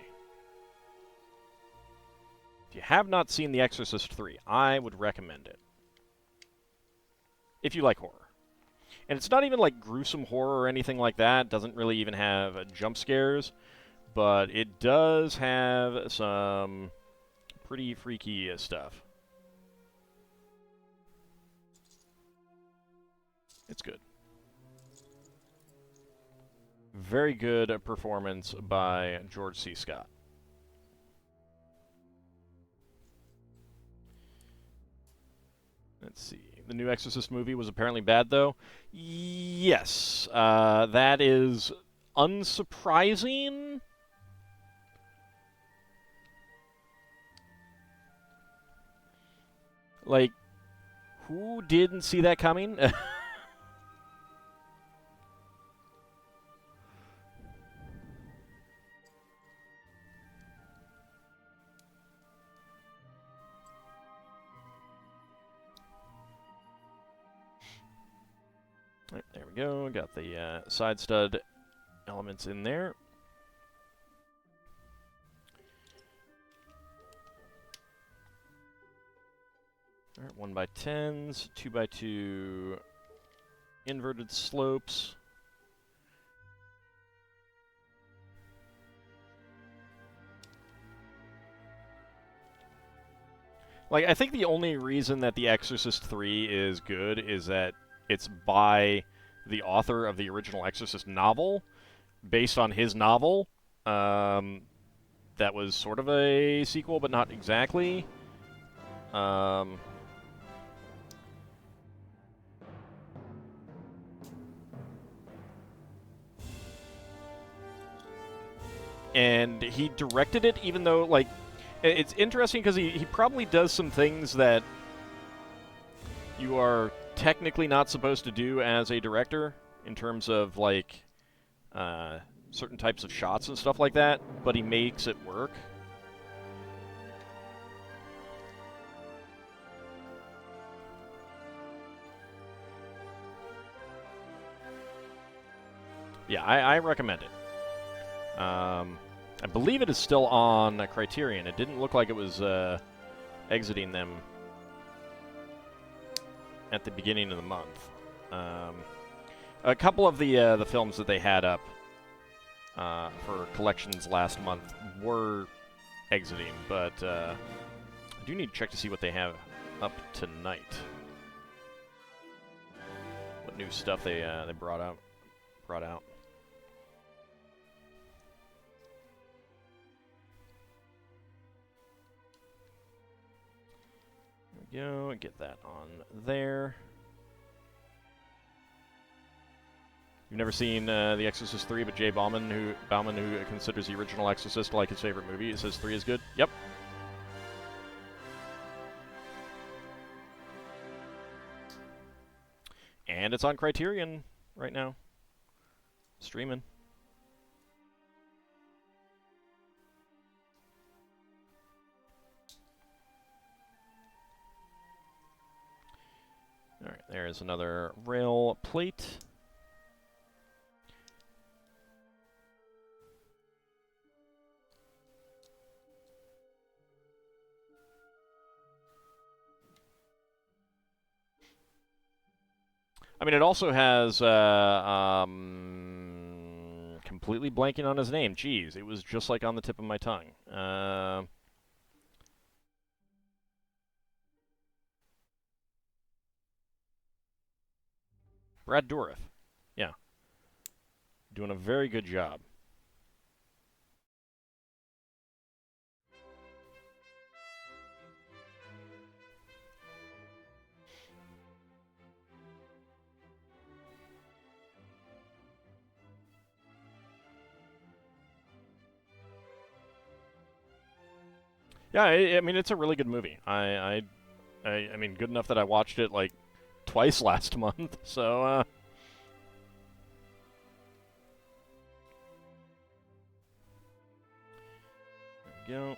If you have not seen The Exorcist 3, I would recommend it. If you like horror. And it's not even like gruesome horror or anything like that. It doesn't really even have jump scares. But it does have some pretty freaky stuff. It's good. Very good performance by George C. Scott. Let's see. The new Exorcist movie was apparently bad, though. Yes. That is unsurprising. Like, who didn't see that coming? Right, there we go. Got the side stud elements in there. All right, 1x10s, 2x2 inverted slopes. Like, I think the only reason that The Exorcist 3 is good is that it's by the author of the original Exorcist novel, based on his novel. That was sort of a sequel, but not exactly. And he directed it, even though, like, it's interesting because he probably does some things that you are technically not supposed to do as a director in terms of, like, certain types of shots and stuff like that, but he makes it work. Yeah, I recommend it. I believe it is still on Criterion. It didn't look like it was exiting them at the beginning of the month. A couple of the films that they had up for collections last month were exiting, but I do need to check to see what they have up tonight. What new stuff they brought out. There we go. Get that on there. You've never seen The Exorcist 3, but Jay Bauman, who considers the original Exorcist like his favorite movie, says 3 is good. Yep. And it's on Criterion right now. Streaming. Alright, there's another rail plate. I mean, it also has, completely blanking on his name. Jeez, it was just like on the tip of my tongue. Brad Dourif. Yeah. Doing a very good job. Yeah, I mean, it's a really good movie. I mean, good enough that I watched it, like, twice last month, so, there we go.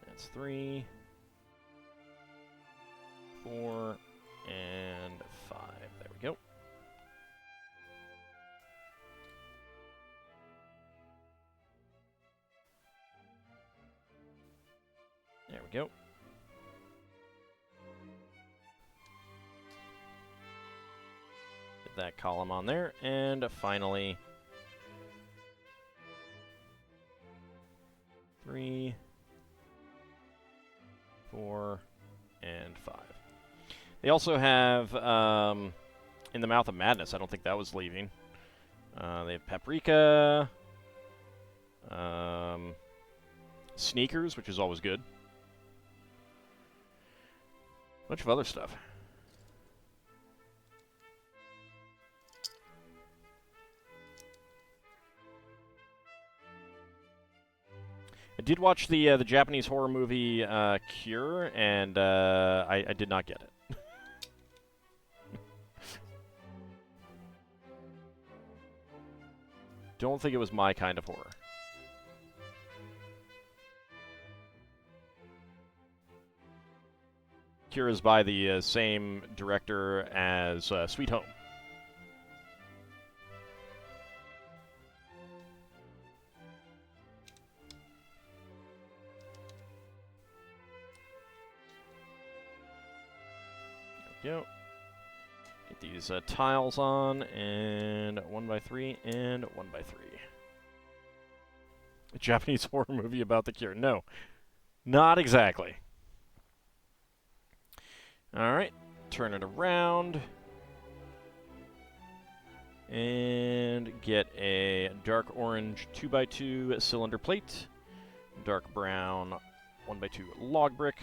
That's 3, 4, and 5. There we go. There we go. Get that column on there, and finally 3, 4, and 5. They also have In the Mouth of Madness. I don't think that was leaving. They have Paprika, Sneakers, which is always good. Bunch of other stuff. I did watch the Japanese horror movie Cure, and I did not get it. Don't think it was my kind of horror. Cure is by the same director as Sweet Home. There we go. Get these tiles on, and 1x3, and 1x3. A Japanese horror movie about the Cure. No, not exactly. Alright, turn it around. And get a dark orange 2x2 cylinder plate. Dark brown 1x2 log brick.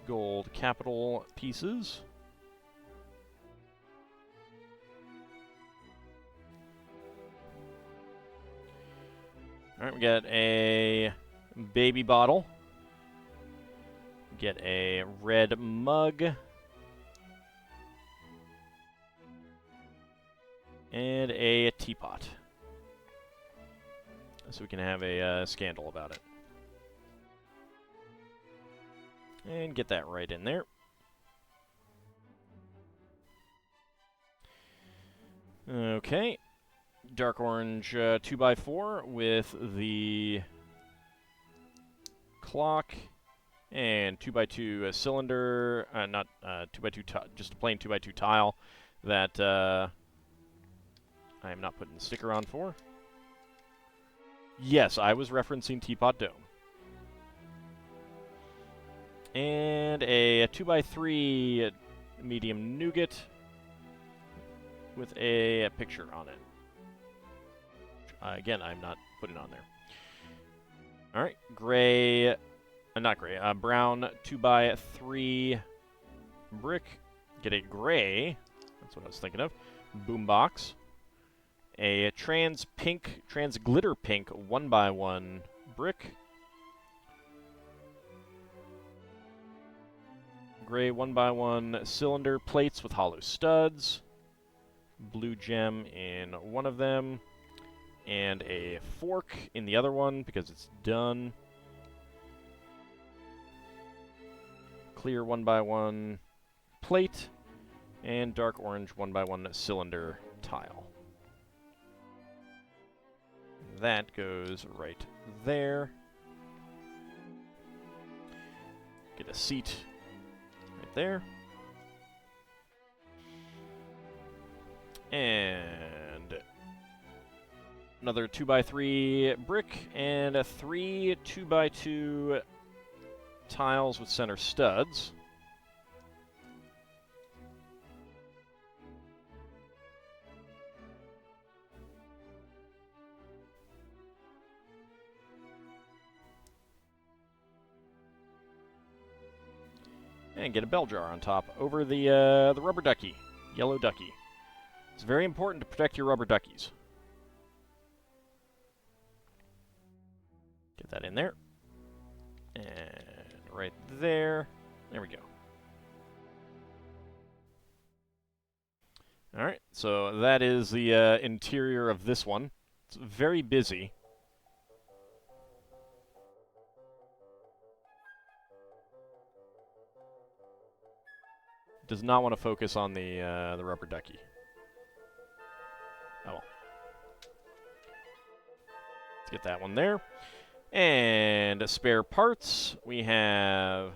Gold capital pieces. Alright, we got a baby bottle. Get a red mug. And a teapot. So we can have a scandal about it. And get that right in there. Okay. Dark orange 2x4 with the clock and 2x2 cylinder, not 2x2, just a plain 2x2 tile that I am not putting the sticker on for. Yes, I was referencing Teapot Dome. And a 2x3 medium nougat with a picture on it. Again, I'm not putting on there. Alright, gray, not gray, brown 2x3 brick. Get a gray, that's what I was thinking of, boombox. A trans glitter pink 1x1 brick. Gray 1x1 cylinder plates with hollow studs. Blue gem in one of them. And a fork in the other one because it's done. Clear 1x1 plate. And dark orange 1x1 cylinder tile. That goes right there. Get a seat right there. And another 2x3 brick and a 3 2x2 tiles with center studs. And get a bell jar on top over the rubber ducky, yellow ducky. It's very important to protect your rubber duckies. Get that in there. And right there. There we go. Alright, so that is the interior of this one. It's very busy. Does not want to focus on the rubber ducky. Oh well. Let's get that one there. And spare parts. We have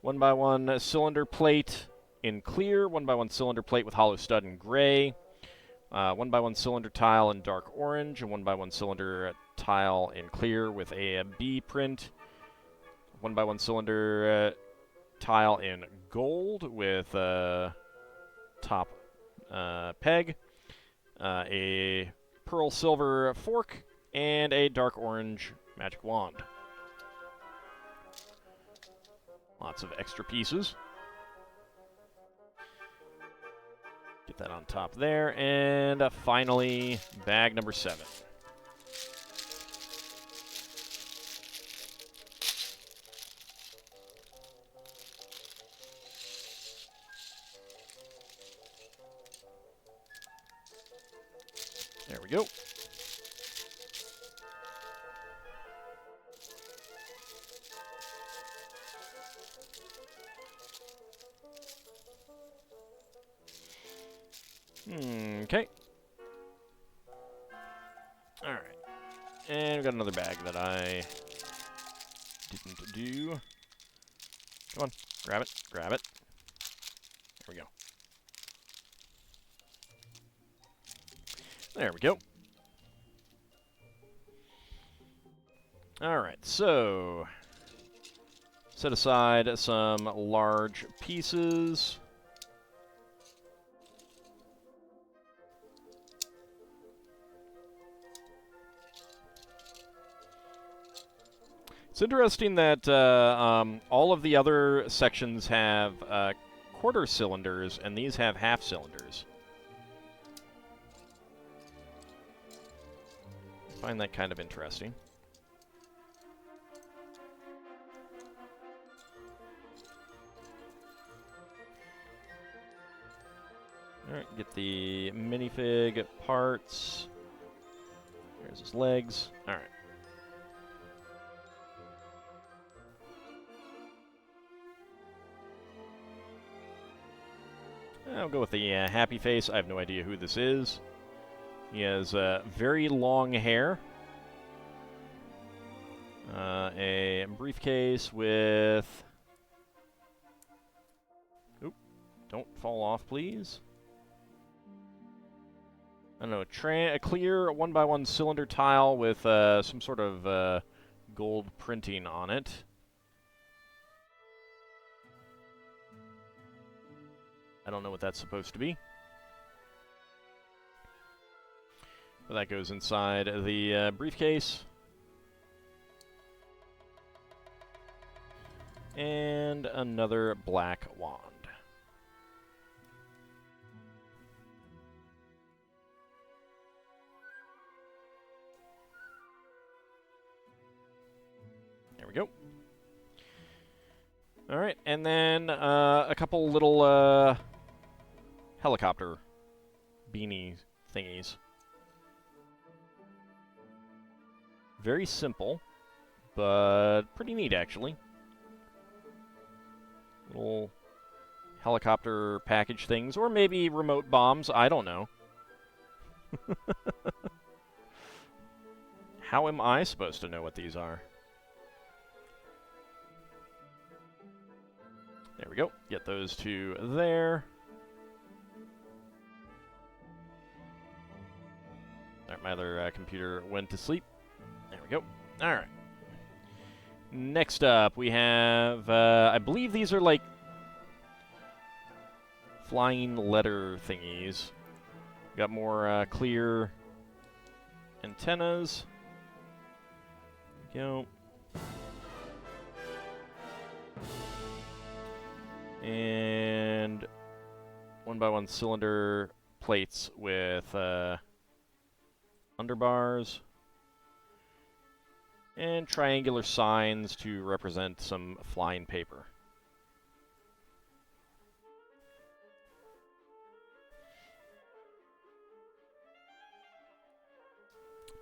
1x1 cylinder plate in clear, 1x1 cylinder plate with hollow stud in gray, 1x1 cylinder tile in dark orange, and 1x1 cylinder tile in clear with a B print, 1x1 cylinder tile in gold with top peg, a pearl silver fork, and a dark orange magic wand. Lots of extra pieces. Get that on top there. And finally, bag number 7. There we go. Okay. Alright. And we've got another bag that I didn't do. Come on. Grab it. Grab it. There we go. There we go. Alright, so set aside some large pieces. It's interesting that all of the other sections have quarter cylinders, and these have half cylinders. I find that kind of interesting. Alright, get the minifig parts. There's his legs. Alright. I'll go with the happy face. I have no idea who this is. He has very long hair. A briefcase with... Oop, don't fall off, please. I don't know, a clear 1x1 cylinder tile with some sort of gold printing on it. I don't know what that's supposed to be. But that goes inside the briefcase. And another black wand. There we go. Alright, and then a couple little helicopter beanie thingies. Very simple, but pretty neat, actually. Little helicopter package things, or maybe remote bombs, I don't know. How am I supposed to know what these are? There we go. Get those two there. Alright, my other computer went to sleep. There we go. Alright. Next up, we have, I believe these are like flying letter thingies. Got more clear antennas. There we go. And 1x1 cylinder plates with underbars. And triangular signs to represent some flying paper.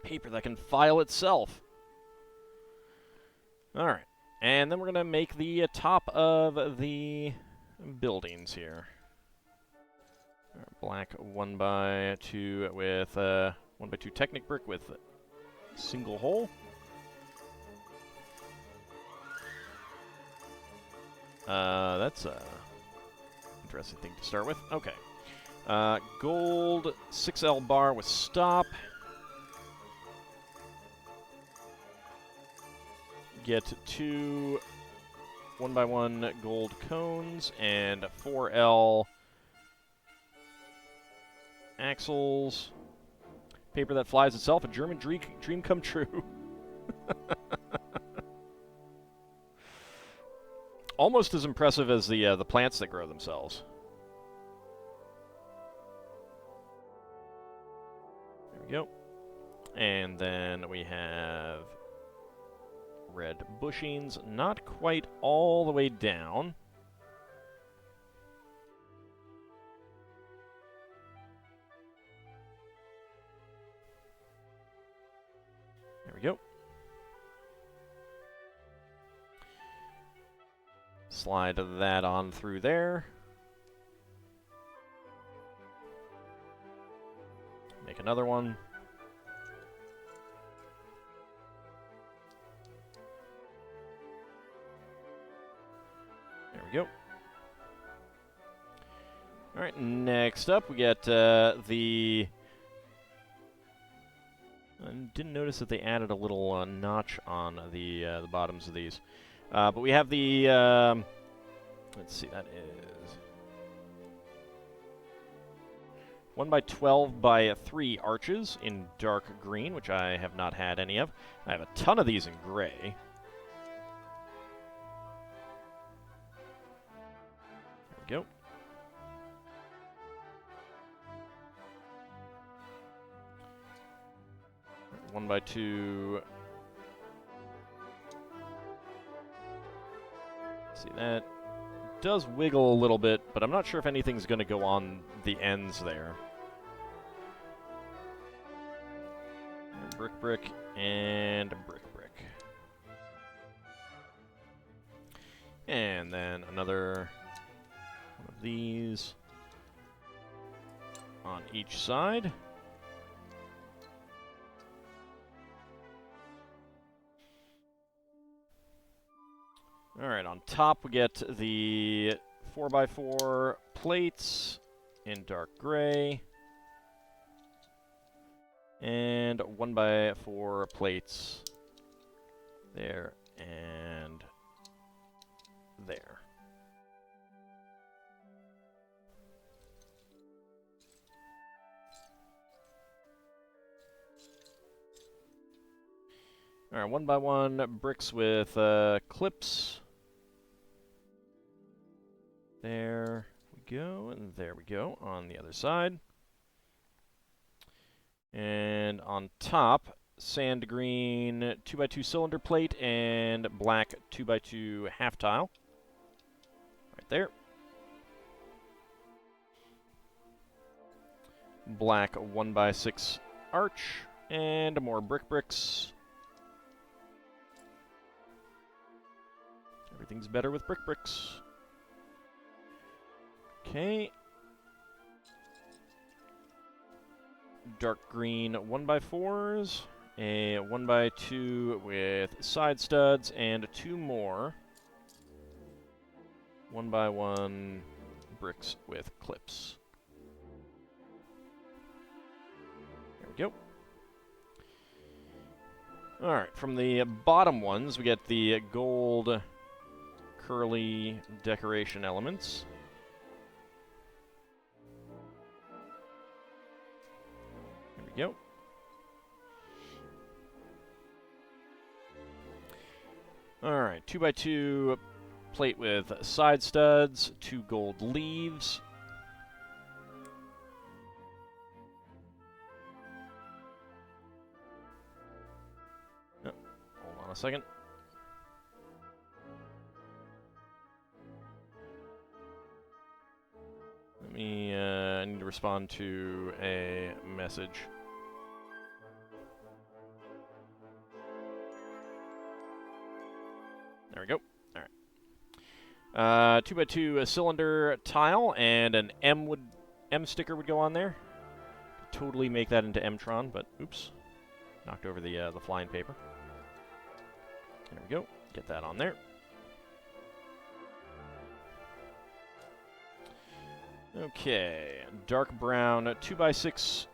Paper that can file itself. Alright. And then we're going to make the top of the buildings here. Black 1x2 with 1x2 Technic brick with single hole. That's a interesting thing to start with. Okay. Gold 6L bar with stop. Get 2 1x1 gold cones and 4L axles. Paper that flies itself, a German dream come true. Almost as impressive as the plants that grow themselves. There we go. And then we have red bushings, not quite all the way down. There we go. Slide that on through there. Make another one. There we go. All right, next up we get the... I didn't notice that they added a little notch on the bottoms of these. But we have the, let's see, that is 1x12x3 arches in dark green, which I have not had any of. I have a ton of these in gray. There we go. Right, 1x2. See, that does wiggle a little bit, but I'm not sure if anything's going to go on the ends there. Brick, and brick. And then another one of these. on each side. Alright, on top we get the 4x4 plates in dark gray. And 1x4 plates there and there. Alright, 1x1 bricks with clips. There we go, and there we go on the other side. And on top, sand green 2x2 cylinder plate and black 2x2 half tile. Right there. Black 1x6 arch and more bricks. Everything's better with bricks. Okay. Dark green 1x4s, a 1x2 with side studs, and 2 more 1x1 bricks with clips. There we go. Alright, from the bottom ones, we get the gold curly decoration elements. Yep. Alright, 2x2 plate with side studs, 2 gold leaves. Oh, hold on a second. I need to respond to a message. There we go. Alright. 2x2 cylinder tile and an M sticker would go on there. Could totally make that into M-tron, but oops. Knocked over the flying paper. There we go. Get that on there. Okay. Dark brown 2x6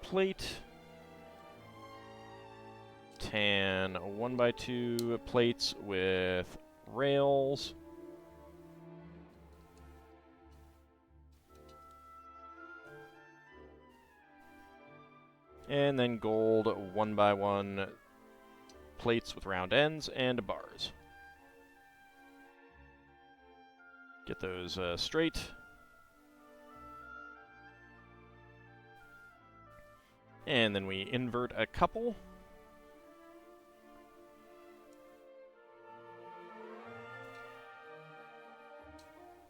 plate. Tan 1x2 plates with rails. And then gold 1x1 plates with round ends and bars. Get those straight. And then we invert a couple.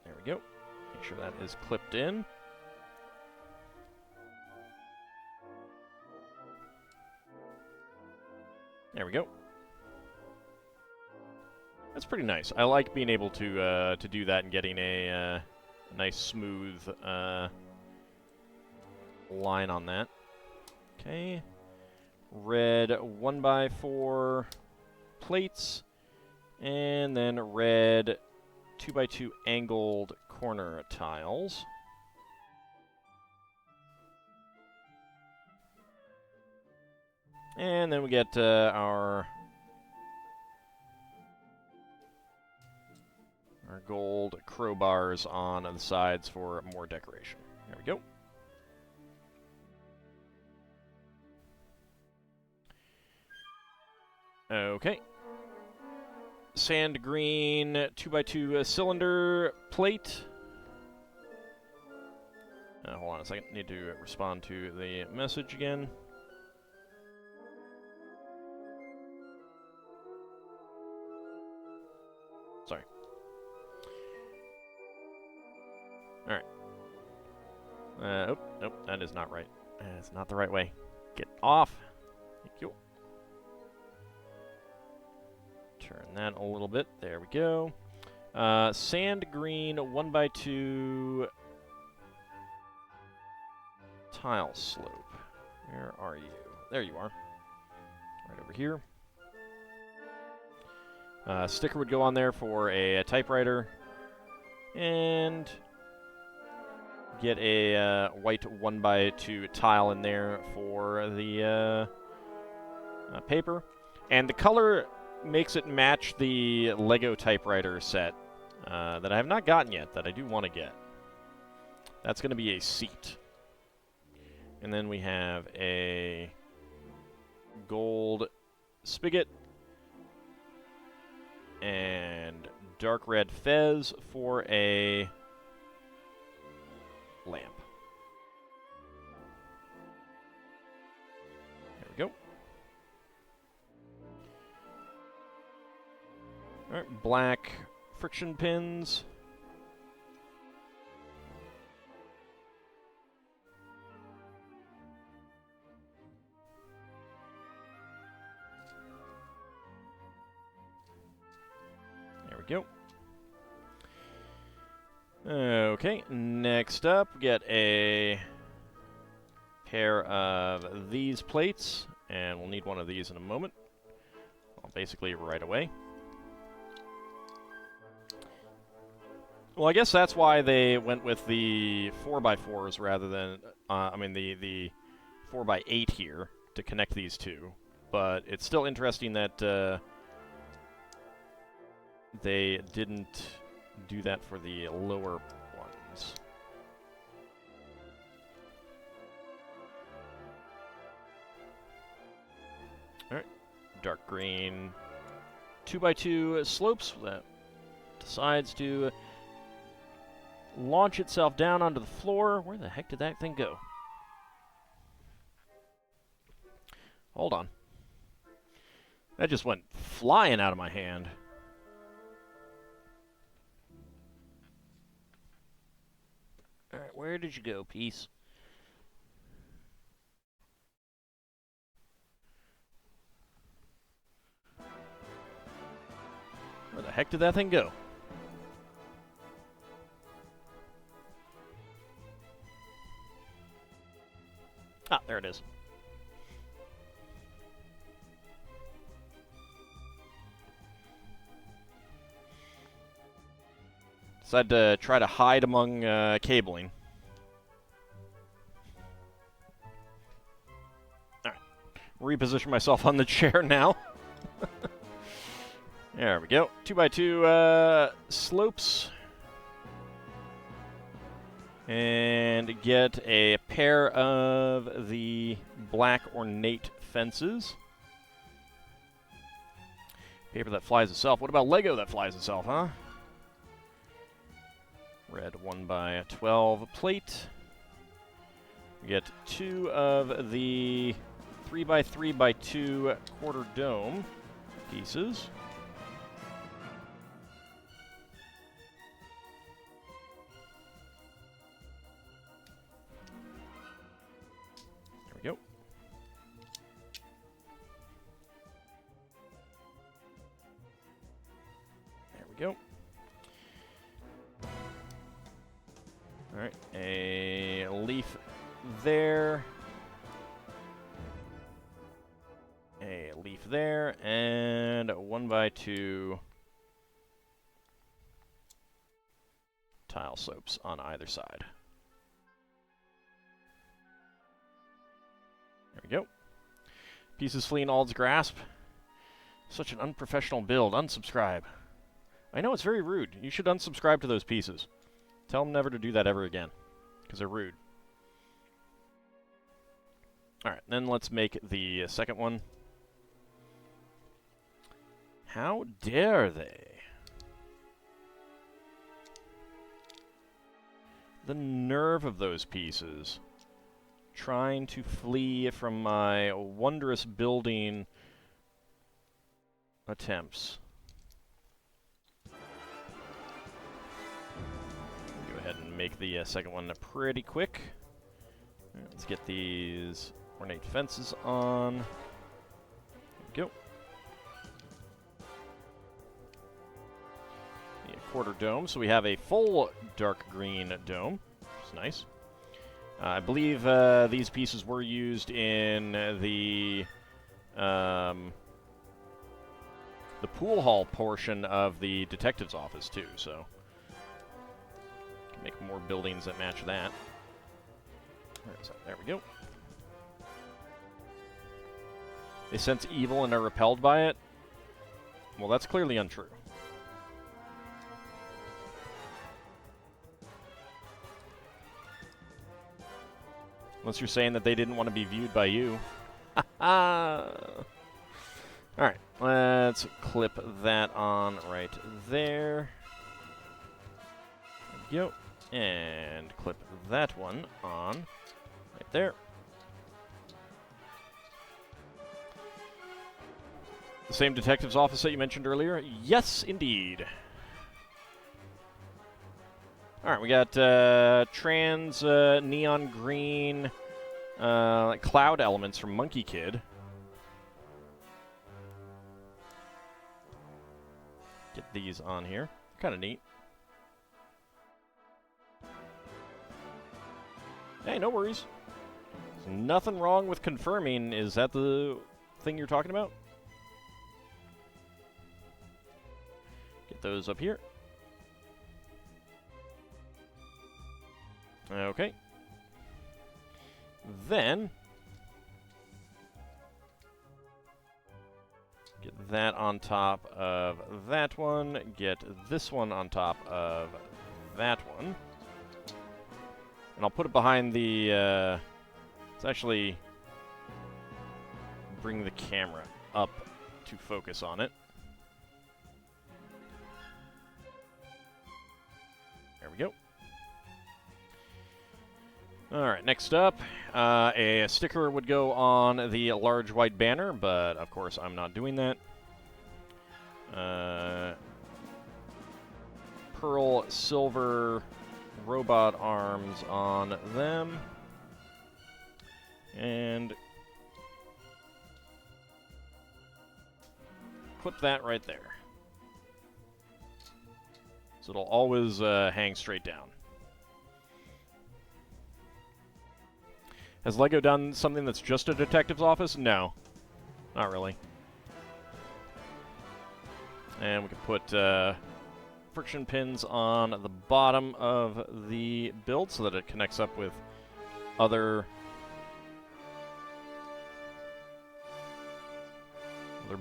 There we go. Make sure that is clipped in. There we go. That's pretty nice. I like being able to do that and getting a nice smooth line on that. Okay. Red 1x4 plates, and then red 2x2 angled corner tiles. And then we get our gold crowbars on the sides for more decoration. There we go. Okay. Sand green 2x2 cylinder plate. Hold on a second. Need to respond to the message again. Sorry. Alright. Nope, that is not right. That's not the right way. Get off. Thank you. Turn that a little bit. There we go. Sand green 1x2 tile slope. Where are you? There you are. Right over here. Sticker would go on there for a typewriter. And get a white 1x2 tile in there for the paper. And the color makes it match the Lego typewriter set that I have not gotten yet, that I do want to get. That's going to be a seat. And then we have a gold spigot and dark red fez for a lamp. There we go. All right, black friction pins. There we go. Okay, next up, get a pair of these plates, and we'll need one of these in a moment. Well, basically right away. Well, I guess that's why they went with the 4x4s rather than, the 4x8 here to connect these two. But it's still interesting that they didn't do that for the lower ones. Alright, dark green 2x2 slopes that decides to launch itself down onto the floor. Where the heck did that thing go? Hold on. That just went flying out of my hand. Alright, where did you go, piece? Where the heck did that thing go? Ah, there it is. Decided to try to hide among cabling. Alright. Reposition myself on the chair now. There we go. 2x2 slopes. And get a pair of the black ornate fences. Paper that flies itself. What about Lego that flies itself, huh? Red 1x12 plate. We get 2 of the 3x3x2 quarter dome pieces. Go. There we go. All right, a leaf there. A leaf there, and a 1x2 tile slopes on either side. There we go. Pieces fleeing Auld's grasp. Such an unprofessional build. Unsubscribe. I know, it's very rude. You should unsubscribe to those pieces. Tell them never to do that ever again, because they're rude. Alright, then let's make the second one. How dare they? The nerve of those pieces. Trying to flee from my wondrous building attempts. Go ahead and make the second one pretty quick. Right, let's get these ornate fences on. There we go. A quarter dome, so we have a full dark green dome, which is nice. I believe these pieces were used in the pool hall portion of the detective's office, too, so can make more buildings that match that. So there we go. They sense evil and are repelled by it? Well, that's clearly untrue. Unless you're saying that they didn't want to be viewed by you. Alright, let's clip that on right there. There we go. And clip that one on right there. The same detective's office that you mentioned earlier? Yes, indeed. Alright, we got trans neon green cloud elements from Monkey Kid. Get these on here. Kind of neat. Hey, no worries. There's nothing wrong with confirming. Is that the thing you're talking about? Get those up here. Okay. Then get that on top of that one. Get this one on top of that one. And I'll put it behind the, let's actually bring the camera up to focus on it. There we go. Alright, next up, a sticker would go on the large white banner, but of course I'm not doing that. Pearl silver robot arms on them. And clip that right there. So it'll always hang straight down. Has LEGO done something that's just a detective's office? No. Not really. And we can put friction pins on the bottom of the build so that it connects up with other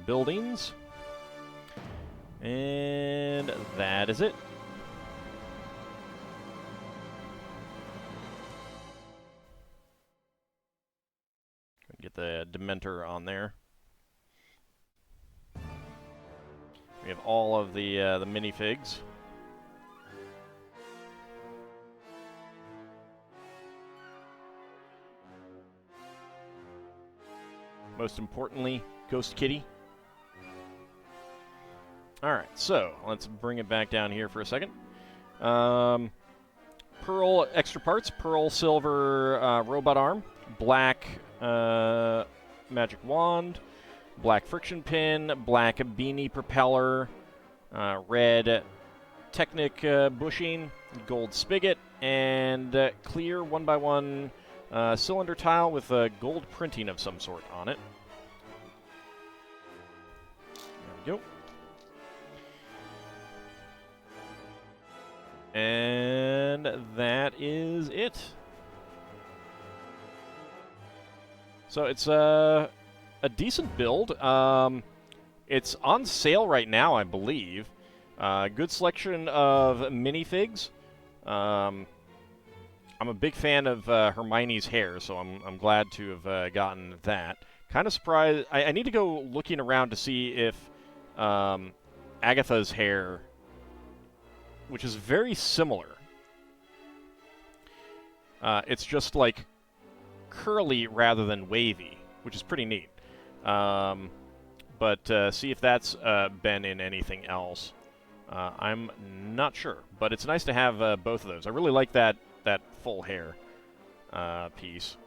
buildings. And that is it. Get the Dementor on there. We have all of the minifigs. Most importantly, Ghost Kitty. Alright, so let's bring it back down here for a second. Pearl extra parts, Pearl silver robot arm, black magic wand, black friction pin, black beanie propeller, red Technic bushing, gold spigot, and clear 1x1 cylinder tile with gold printing of some sort on it. There we go. And that is it. So it's a decent build. It's on sale right now, I believe. Good selection of minifigs. I'm a big fan of Hermione's hair, so I'm glad to have gotten that. Kind of surprised. I need to go looking around to see if Agatha's hair, which is very similar. It's just like curly rather than wavy, which is pretty neat. But see if that's been in anything else. I'm not sure, but it's nice to have both of those. I really like that full hair piece.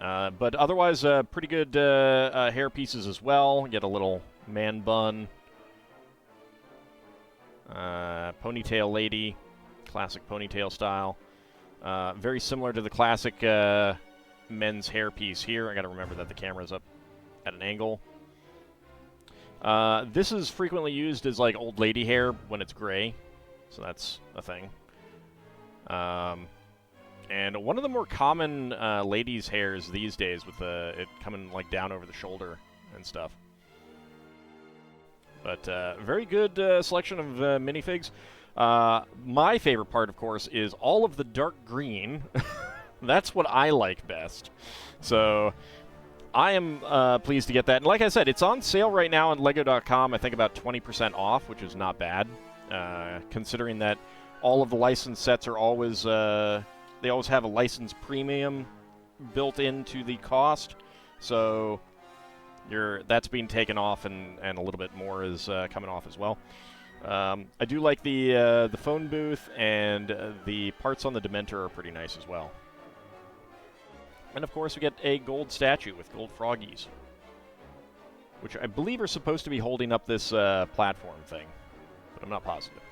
But otherwise, pretty good hair pieces as well. Get a little man bun. Ponytail lady. Classic ponytail style. Very similar to the classic men's hairpiece here. I got to remember that the camera's up at an angle. This is frequently used as like old lady hair when it's gray, so that's a thing. And one of the more common ladies' hairs these days, with it coming like down over the shoulder and stuff. But very good selection of minifigs. My favorite part, of course, is all of the dark green. That's what I like best. So I am pleased to get that. And like I said, it's on sale right now on Lego.com. I think about 20% off, which is not bad, considering that all of the licensed sets are always they always have a license premium built into the cost. So that's being taken off, and a little bit more is coming off as well. I do like the phone booth, and the parts on the Dementor are pretty nice as well. And of course, we get a gold statue with gold froggies, which I believe are supposed to be holding up this platform thing, but I'm not positive.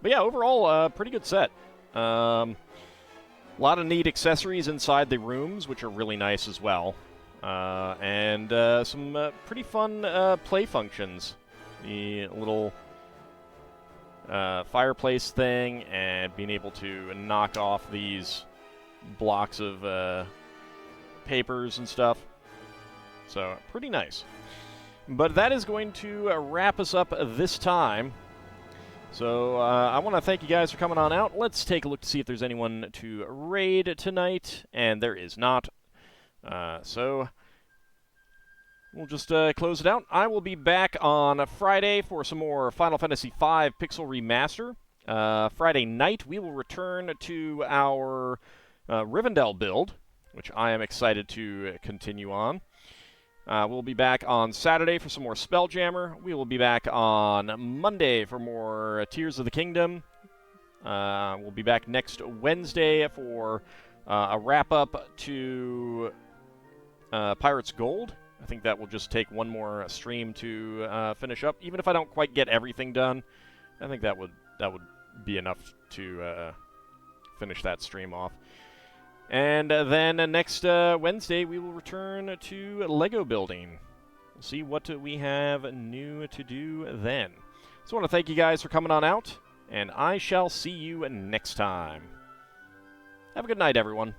But yeah, overall, pretty good set. A lot of neat accessories inside the rooms, which are really nice as well. And some pretty fun play functions. The little fireplace thing, and being able to knock off these blocks of papers and stuff. So, pretty nice. But that is going to wrap us up this time. So, I want to thank you guys for coming on out. Let's take a look to see if there's anyone to raid tonight, and there is not. So, we'll just close it out. I will be back on Friday for some more Final Fantasy V Pixel Remaster. Friday night, we will return to our Rivendell build, which I am excited to continue on. We'll be back on Saturday for some more Spelljammer. We will be back on Monday for more Tears of the Kingdom. We'll be back next Wednesday for a wrap-up to Pirates Gold. I think that will just take one more stream to finish up. Even if I don't quite get everything done, I think that would be enough to finish that stream off. And then next Wednesday, we will return to Lego building. We'll see what we have new to do then. So I want to thank you guys for coming on out, and I shall see you next time. Have a good night, everyone.